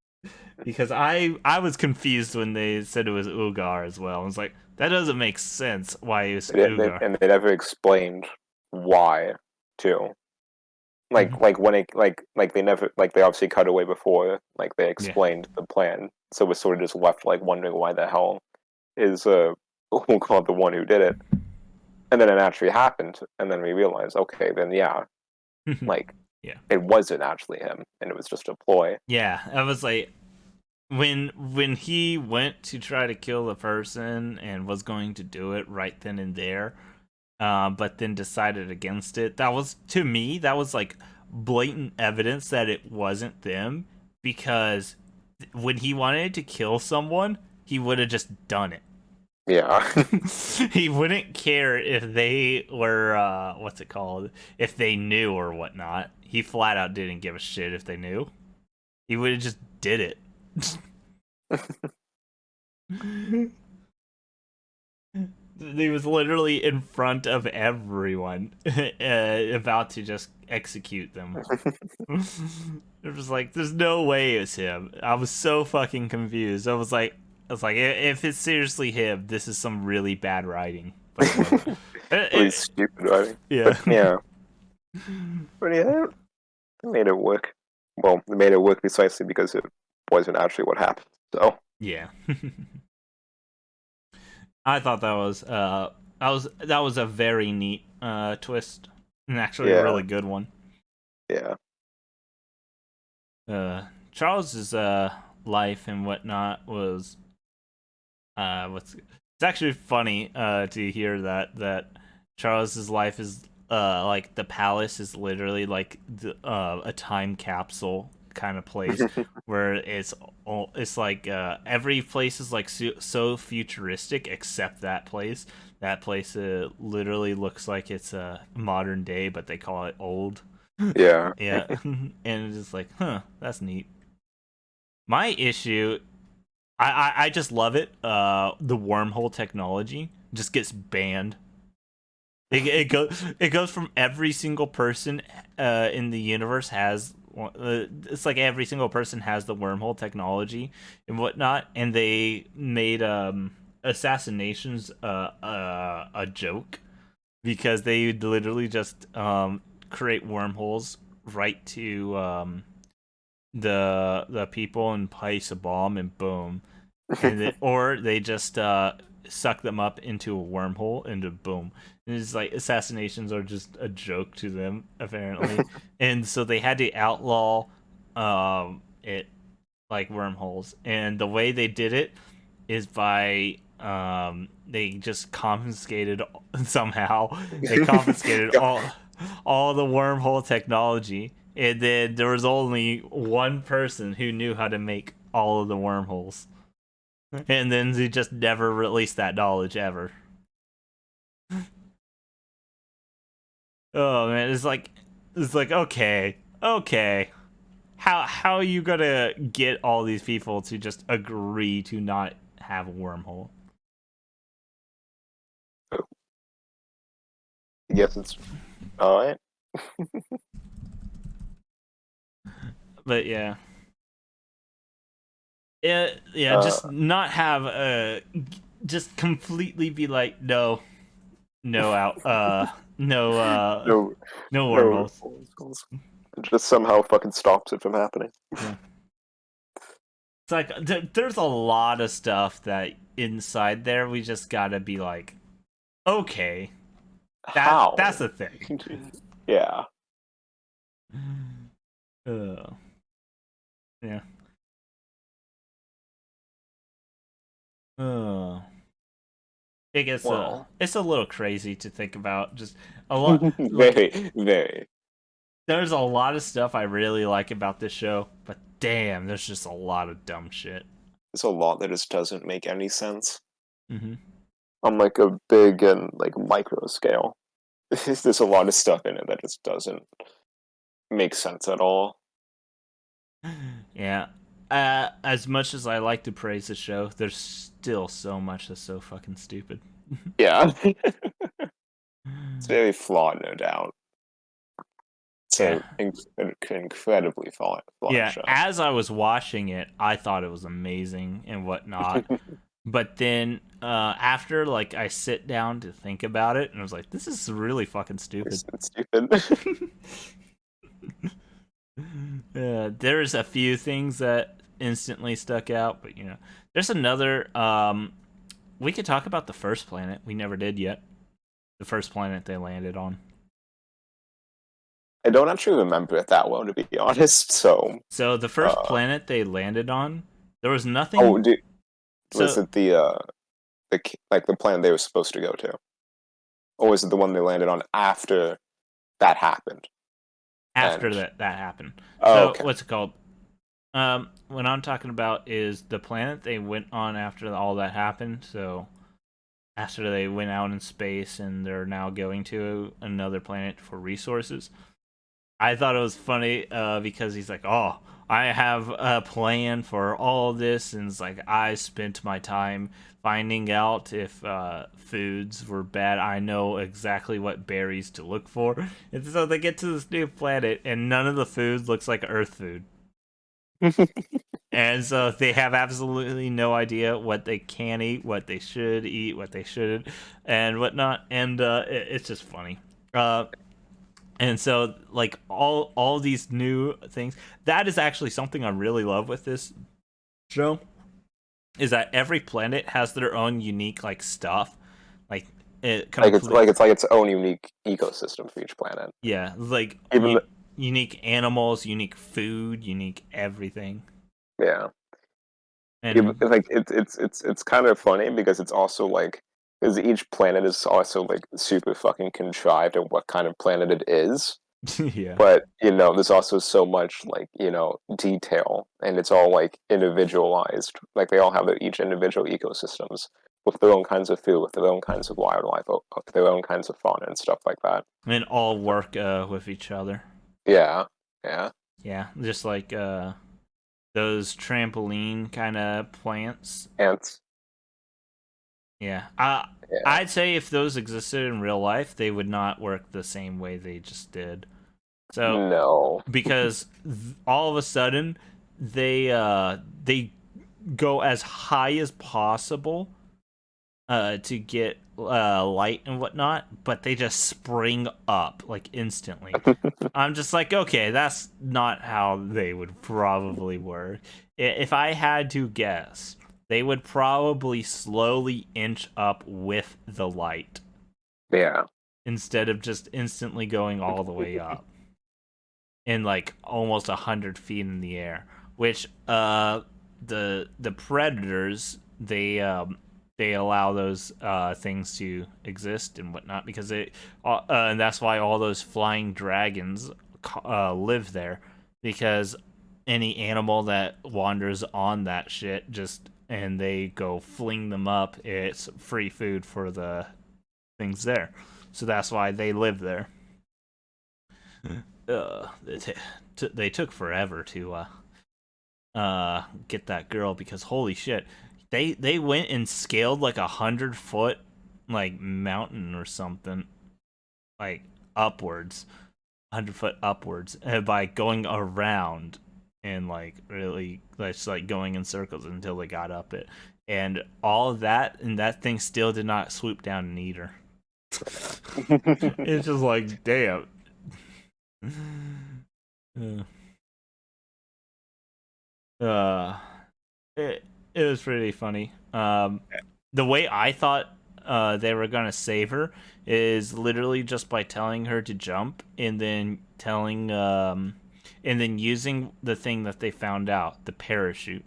Because I was confused when they said it was Ugar as well. I was like, that doesn't make sense why it was Ugar. And they never explained why, too. Like when it they never, they obviously cut away before they explained the plan, so we're sort of just left wondering why the hell is we'll call it the one who did it, and then it actually happened, and then we realized, okay, then it wasn't actually him, and it was just a ploy. Yeah, I was like, when he went to try to kill the person and was going to do it right then and there, but then decided against it. That was, to me, that was blatant evidence that it wasn't them, because when he wanted to kill someone, he would have just done it. Yeah. He wouldn't care if they were, what's it called, if they knew or whatnot. He flat out didn't give a shit if they knew. He would have just did it. He was literally in front of everyone, about to just execute them. It was like, there's no way it's him. I was so fucking confused. I was like, if it's seriously him, this is some really bad writing. Really stupid writing. Yeah. But, yeah. But yeah, they made it work. Well, they made it work precisely because it wasn't actually what happened. So yeah. I thought that was a very neat twist, and actually a really good one. Yeah. Charles's life and whatnot was it's actually funny to hear that Charles's life is the palace is literally a time capsule kind of place where it's every place is so futuristic except that place. That place literally looks like it's modern day, but they call it old. Yeah. Yeah. And it's just like, that's neat. My issue, I just love it. The wormhole technology just gets banned. It goes from every single person in the universe has. It's like every single person has the wormhole technology and whatnot, and they made assassinations a joke, because they literally just create wormholes right to the people and place a bomb and boom, and or they just suck them up into a wormhole and boom. And it's like assassinations are just a joke to them apparently, and so they had to outlaw it wormholes. And the way they did it is by they just confiscated somehow. They confiscated all the wormhole technology, and then there was only one person who knew how to make all of the wormholes. And then they just never released that knowledge ever. Oh man, it's like okay. How are you gonna get all these people to just agree to not have a wormhole? Yes, it's alright. But yeah. Just not have just completely be like, no wormholes. It just somehow fucking stops it from happening. Yeah. It's like there's a lot of stuff that inside there we just gotta be like, okay, How? that's the thing. Yeah. Yeah. Uh, it gets Well, it's a little crazy to think about. Just a lot, like very, very. there's a lot of stuff I really like about this show, but damn, there's just a lot of dumb shit. There's a lot that just doesn't make any sense Mm-hmm. on like a big and like micro scale. There's a lot of stuff in it that just doesn't make sense at all. Yeah. As much as I like to praise the show, there's still so much that's so fucking stupid. Yeah, it's very flawed, no doubt. It's Yeah. an incredibly flawed Yeah. show. As I was watching it, I thought it was amazing and whatnot. But then after like I sit down to think about it, and I was like, this is really fucking stupid. It's stupid. There's a few things that instantly stuck out, but there's another. We could talk about the first planet. We never did yet. The first planet they landed on. I don't actually remember it that well, to be honest. So the first uh, planet they landed on, there was nothing. oh, was So it like the planet they were supposed to go to, or was it the one they landed on after that happened? after And that happened. oh, So okay, what's it called? What I'm talking about is the planet they went on after all that happened. So after they went out in space and they're now going to another planet for resources. I thought it was funny because he's like, "Oh, I have a plan for all this," and it's like I spent my time finding out if foods were bad. I know exactly what berries to look for, and so they get to this new planet, and none of the food looks like Earth food, and so they have absolutely no idea what they can eat, what they should eat, what they shouldn't, and whatnot, and it's just funny. And so, like all these new things, that is actually something I really love with this show. Is that every planet has their own unique like stuff, like it complete. it's like its own unique ecosystem for each planet. Yeah, like Even unique animals, unique food, unique everything. yeah, And it's kind of funny because it's also like because each planet is also like super fucking contrived at what kind of planet it is. yeah, But there's also so much like detail, and it's all like individualized. Like they all have their each individual ecosystems with their own kinds of food, with their own kinds of wildlife, with their own kinds of fauna and stuff like that. and all work with each other. Yeah, yeah, Yeah, just like those trampoline kind of plants. ants. Yeah. Yeah, I'd say if those existed in real life, they would not work the same way they just did. So, no. because all of a sudden they go as high as possible to get light and whatnot, but they just spring up like instantly. I'm just like, okay, that's not how they would probably work. If I had to guess, they would probably slowly inch up with the light Yeah. instead of just instantly going all the way up in like almost 100 feet in the air. Which the predators they allow those things to exist and whatnot because and that's why all those flying dragons live there because any animal that wanders on that shit just and they go fling them up, it's free food for the things there. So that's why they live there. They took forever to get that girl because holy shit, they went and scaled like 100 foot like mountain or something, like upwards, 100 foot upwards by going around and like really just like going in circles until they got up it, and all of that, and that thing still did not swoop down and eat her. It's just like damn. uh it was pretty funny. The way I thought they were gonna save her is literally just by telling her to jump and then and then using the thing that they found out, the parachute,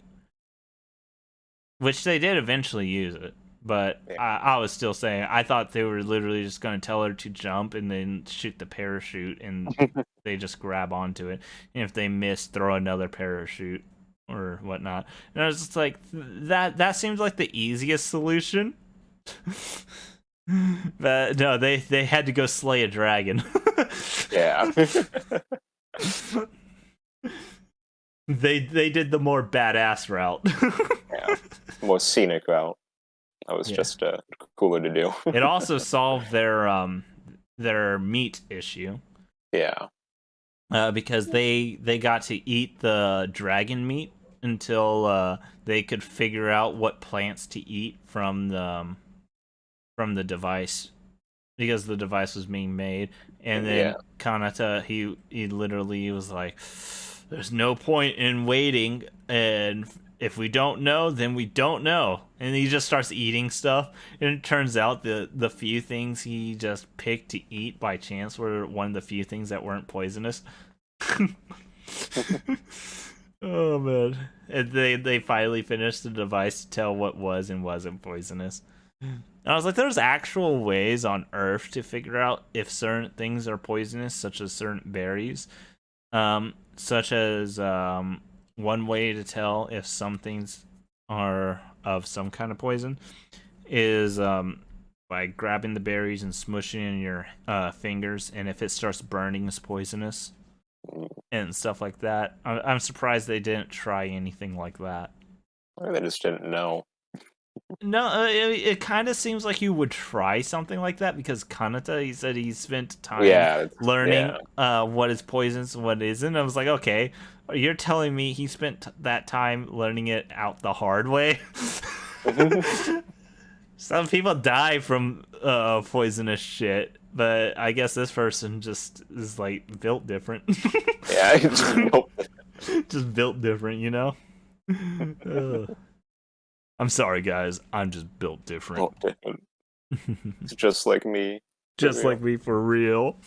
which they did eventually use it. But Yeah. I was still saying I thought they were literally just going to tell her to jump and then shoot the parachute, and they just grab onto it. And if they miss, throw another parachute or whatnot. And I was just like, that seems like the easiest solution. But no, they had to go slay a dragon. Yeah. They did the more badass route. Yeah. More scenic route. That was just cooler to do. It also solved their meat issue. Yeah. Because they got to eat the dragon meat until they could figure out what plants to eat from the device, because the device was being made. And then Kanata, he literally was like, "There's no point in waiting, and if we don't know, then we don't know." And he just starts eating stuff, and it turns out the few things he just picked to eat by chance were one of the few things that weren't poisonous. Oh man! And they finally finished the device to tell what was and wasn't poisonous. And I was like, there's actual ways on Earth to figure out if certain things are poisonous, such as certain berries. Such as one way to tell if some things are of some kind of poison is by grabbing the berries and smushing it in your fingers, and if it starts burning, it's poisonous and stuff like that. I'm surprised they didn't try anything like that. Or they just didn't know. No, it kind of seems like you would try something like that, because Kanata, he said he spent time learning what is poisonous and what isn't. I was like, okay, you're telling me he spent that time learning it out the hard way? Some people die from poisonous shit, but I guess this person just is like built different. Yeah, just built different, you know? I'm sorry, guys. I'm just built different. It's just like me. Just like me, for real.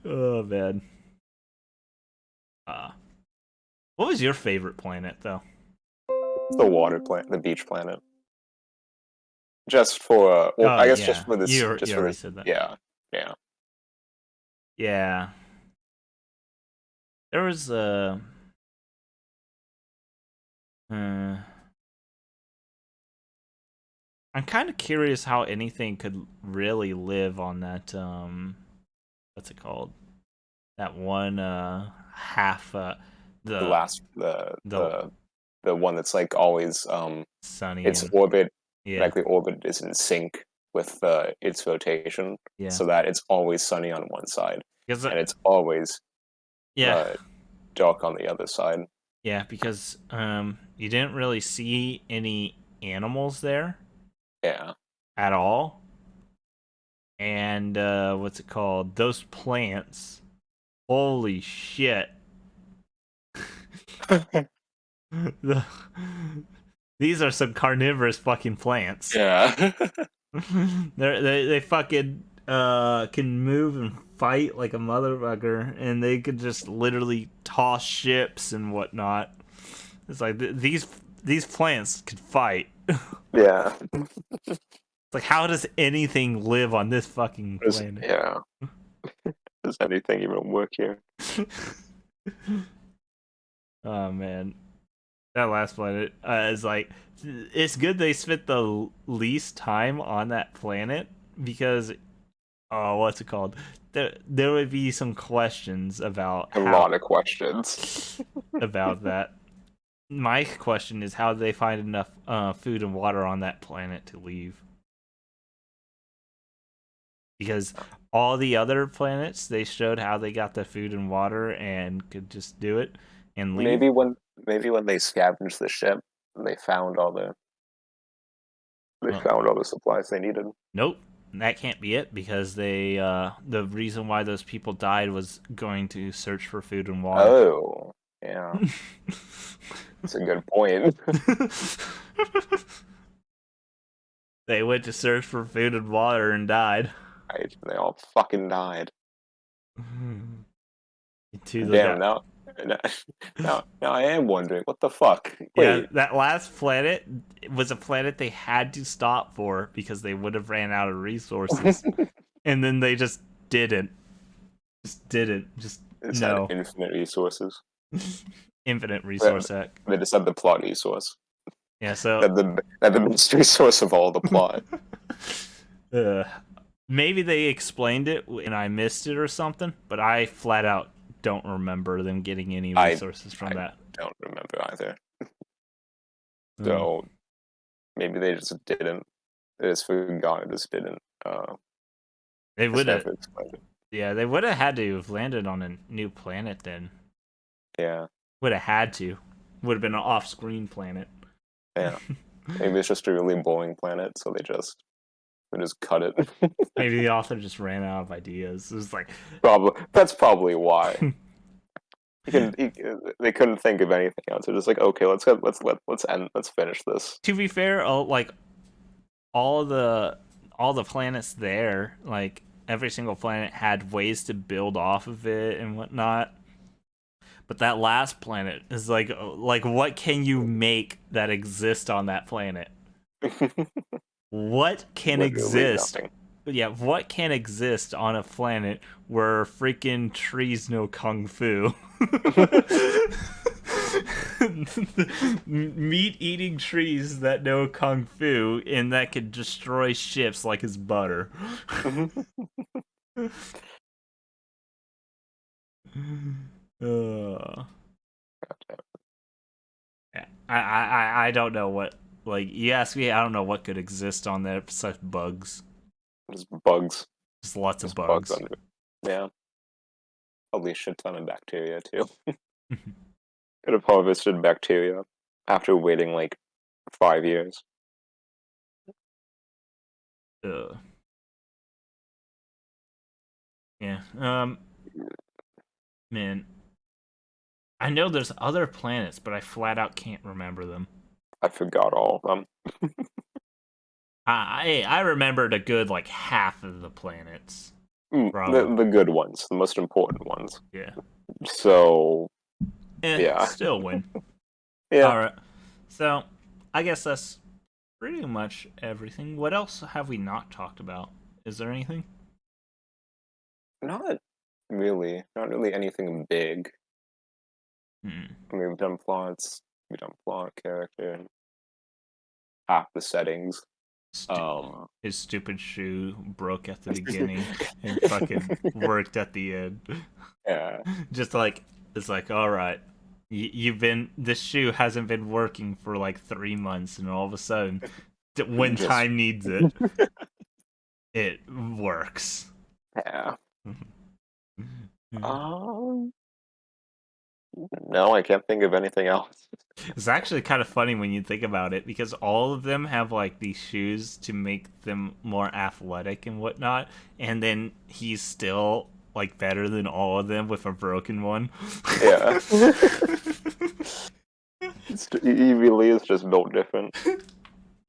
Oh, man. What was your favorite planet, though? The water planet, the beach planet. Just for, I guess just for this. You just for already this. said that. Yeah. Yeah. There was I'm kind of curious how anything could really live on that what's it called? That one half The last the one that's like always sunny. Its and, orbit, yeah. like the orbit is in sync with its rotation, Yeah. so that it's always sunny on one side, and it's always dark on the other side. Yeah, because you didn't really see any animals there. Yeah. At all. And what's it called? Those plants. Holy shit. These are some carnivorous fucking plants. Yeah. they fucking can move and fight like a motherfucker, and they could just literally toss ships and whatnot. It's like these plants could fight. Yeah. It's like, how does anything live on this fucking planet? Yeah. Does anything even work here? Oh man, that last planet is like, it's good they spent the least time on that planet, because what's it called? There would be some questions about a lot of questions about that. My question is, how did they find enough food and water on that planet to leave? Because all the other planets, they showed how they got the food and water and could just do it and leave. Maybe when they scavenged the ship, they found all the supplies they needed. Nope, that can't be it, because they the reason why those people died was going to search for food and water. Oh, yeah. That's a good point. They went to search for food and water and died. Right? They all fucking died. To the Damn, now I am wondering, what the fuck? Yeah, Wait, that last planet was a planet they had to stop for because they would have ran out of resources. And then they just didn't. Just didn't. Just it's had no. infinite resources. Infinite resource sack. They just had the plot resource. Yeah, so That the mystery source of all the plot. maybe they explained it and I missed it or something, but I flat out don't remember them getting any resources from that. Don't remember either. So maybe they just didn't. They just forgot. It just didn't. They would have. Never explained it. Yeah, they would have had to have landed on a new planet then. Yeah. Would have had to. Would have been an off-screen planet. Yeah. Maybe it's just a really boring planet, so they just cut it. Maybe the author just ran out of ideas. It was like That's probably why. They couldn't think of anything else. They're just like, okay, let's finish this. To be fair, like all the planets there, like every single planet had ways to build off of it and whatnot. But that last planet is like what can you make that exist on that planet? What can exist? Nothing. Yeah, what can exist on a planet where freaking trees know kung fu? Meat-eating trees that know kung fu and that can destroy ships like it's butter. Yeah, I don't know what, like, you ask me, I don't know what could exist on there besides bugs. Just bugs. Just lots Just of bugs. under it. Yeah. Probably a shit ton of bacteria too. Could have harvested bacteria after waiting like 5 years. Yeah. Man, I know there's other planets, but I flat out can't remember them. I forgot all of them. I remembered a good like half of the planets. The good ones, the most important ones. Yeah. So yeah. Still win. Yeah. Alright. So I guess that's pretty much everything. What else have we not talked about? Is there anything? Not really anything big. I mean, we've done plots, character, half the settings. His stupid shoe broke at the beginning and fucking worked at the end. Yeah. Just like, it's like, alright, this shoe hasn't been working for like 3 months, and all of a sudden, when time needs it, it works. Yeah. No, I can't think of anything else. It's actually kind of funny when you think about it, because all of them have like these shoes to make them more athletic and whatnot, and then he's still like better than all of them with a broken one. Yeah. He really is just built different.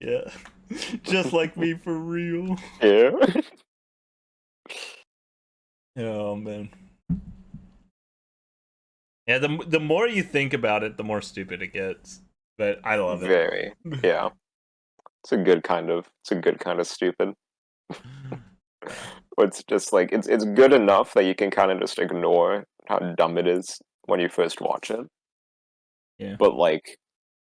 Yeah. Just like me for real. Yeah. Oh man. Yeah, the more you think about it, the more stupid it gets. But I love it. Very. Yeah. It's a good kind of stupid. It's just like it's good enough that you can kind of just ignore how dumb it is when you first watch it. Yeah. But like,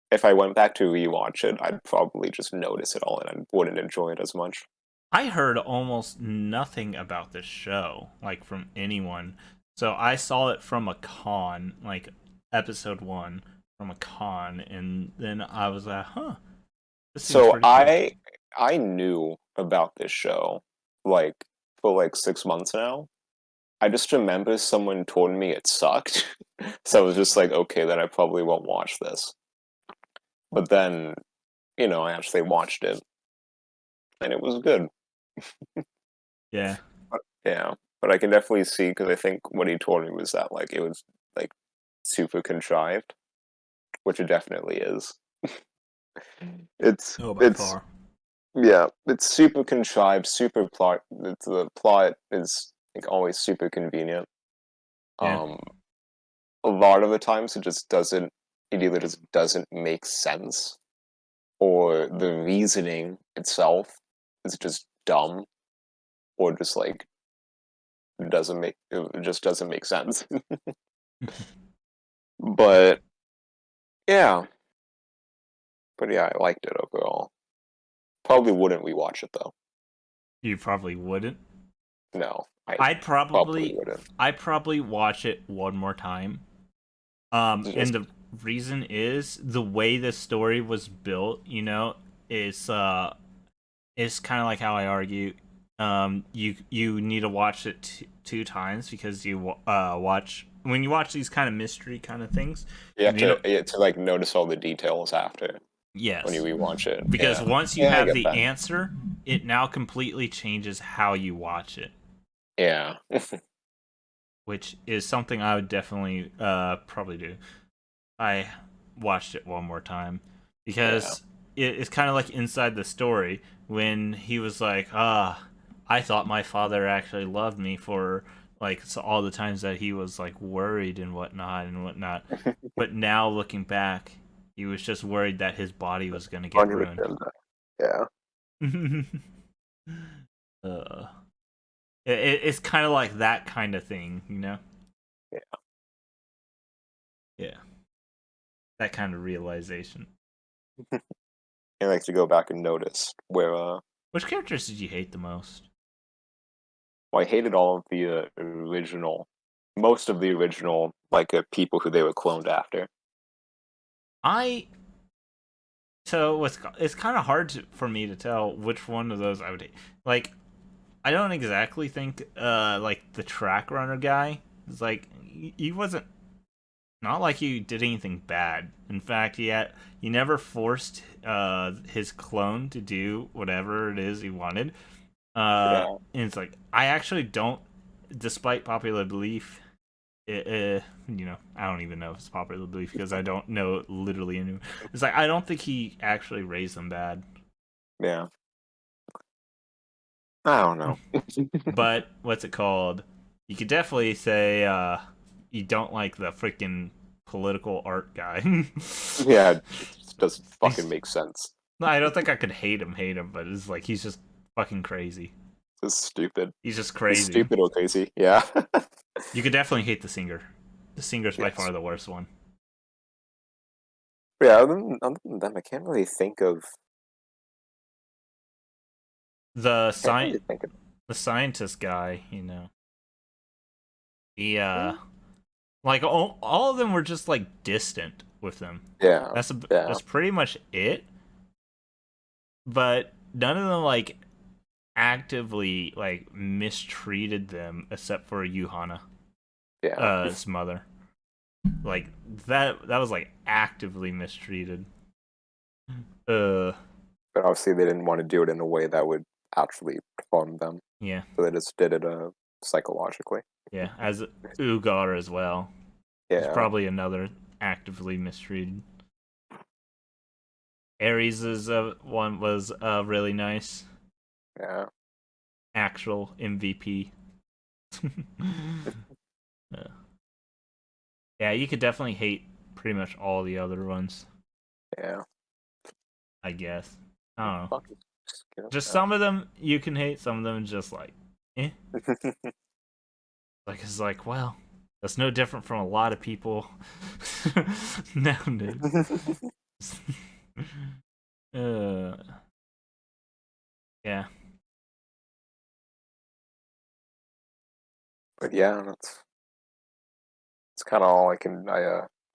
if I went back to rewatch it, I'd probably just notice it all and I wouldn't enjoy it as much. I heard almost nothing about this show, like from anyone. So I saw it from a con, like episode 1 from a con, and then I was like, huh. So I knew about this show like for like 6 months now. I just remember someone told me it sucked. So I was just like, okay, then I probably won't watch this. But then, I actually watched it and it was good. Yeah. Yeah. But I can definitely see, because I think what he told me was that like it was like super contrived, which it definitely is. It's by far. Yeah, it's super contrived, super plot. The plot is like always super convenient. Yeah. A lot of the times it just doesn't. It either just doesn't make sense, or the reasoning itself is just dumb, or just like it just doesn't make sense. But yeah, I liked it overall. Probably wouldn't rewatch it though. You probably wouldn't. No, I I'd probably probably wouldn't. I'd probably watch it one more time. It's And just the reason is the way the story was built, is it's kind of like how I argue. You need to watch it two times because you watch when you watch these kind of mystery kind of things. you have You know, to like notice all the details after when you yes, rewatch it. because Yeah, once you yeah, I have get the that. answer, it now completely changes how you watch it, Yeah, which is something I would definitely probably do. I watched it one more time yeah, because it's kind of like inside the story when he was like, I thought my father actually loved me for like all the times that he was like worried and whatnot. But now looking back, he was just worried that his body was gonna get ruined. 100%. Yeah, uh, it's kind of like that kind of thing, you know? yeah. Yeah, that kind of realization. I like to go back and notice where. Which characters did you hate the most? Well, I hated all of the original, most of the original, like people who they were cloned after. I So it's kind of hard for me to tell which one of those I would hate. Like, I don't exactly think like the track runner guy is like he wasn't not like he did anything bad. In fact, he never forced his clone to do whatever it is he wanted. Yeah, And it's like I actually don't, despite popular belief, I don't even know if it's popular belief because I don't know literally anyone. It's like I don't think he actually raised them bad. yeah. I don't know. But what's it called? You could definitely say you don't like the freaking political art guy. Yeah, it just doesn't fucking He's, make sense. no, I don't think I could hate him, but it's like he's just fucking crazy. It's stupid. He's just It's crazy. stupid or crazy. Yeah. You could definitely hate the singer. The singer's by Yes. far the worst one. But yeah, other than them, I can't really think of. The Can't really sci- think of. the scientist guy, he Hmm? like all of them were just like distant with them. Yeah, yeah, That's pretty much it. But none of them like actively like mistreated them except for Yuhana, yeah. his mother. Like that was like actively mistreated. Uh But obviously, they didn't want to do it in a way that would actually harm them, yeah. so they just did it psychologically. Yeah, as Ugar as well. He's Yeah, probably another actively mistreated. Ares's one was really nice. yeah. Actual MVP. Yeah. Yeah, you could definitely hate pretty much all the other ones, Yeah. I guess. I don't know. Fuck it. Just get up Just now. some of them you can hate, some of them just like, eh. Like it's like, well, that's no different from a lot of people nowadays. uh, yeah, But yeah, that's kind of all I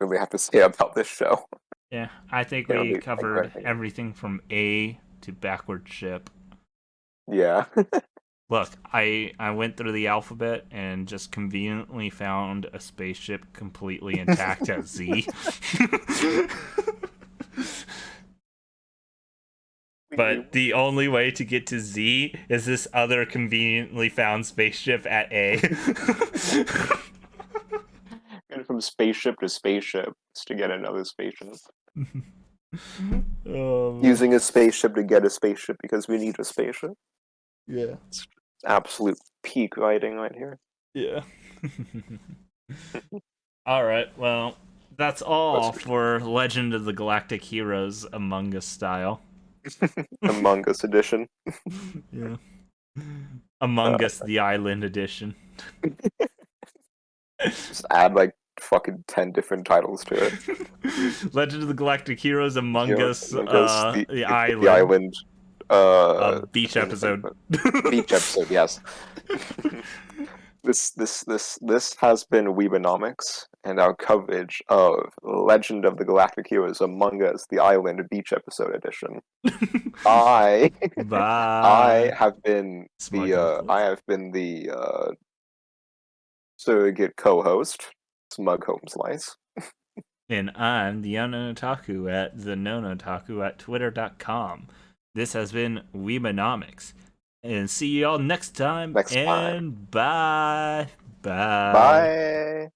really have to say about this show. yeah. I think Can't we really think of covered anything. everything from A to backward ship. Yeah. Look, I went through the alphabet and just conveniently found a spaceship completely intact at Z. But the only way to get to Z is this other conveniently found spaceship at A. Going from spaceship to spaceship just to get another spaceship. Using a spaceship to get a spaceship because we need a spaceship. Yeah. Absolute peak writing right here. Yeah. All right. Well, that's all for Legend of the Galactic Heroes Among Us style. Among Us edition. Yeah. Among Us the Island edition. Just add like fucking 10 different titles to it. Legend of the Galactic Heroes Among Us Among Us, the Island. The Island. Beach episode. Beach episode, yes. This has been Weebanomics and our coverage of Legend of the Galactic Heroes Among Us, the Island Beach episode edition. I Bye. have been the surrogate co-host, Smug Home Slice. And I'm the Unotaku at the Nonotaku at twitter.com. This has been Weebanomics. And see y'all next time. Next time. And bye. Bye. Bye.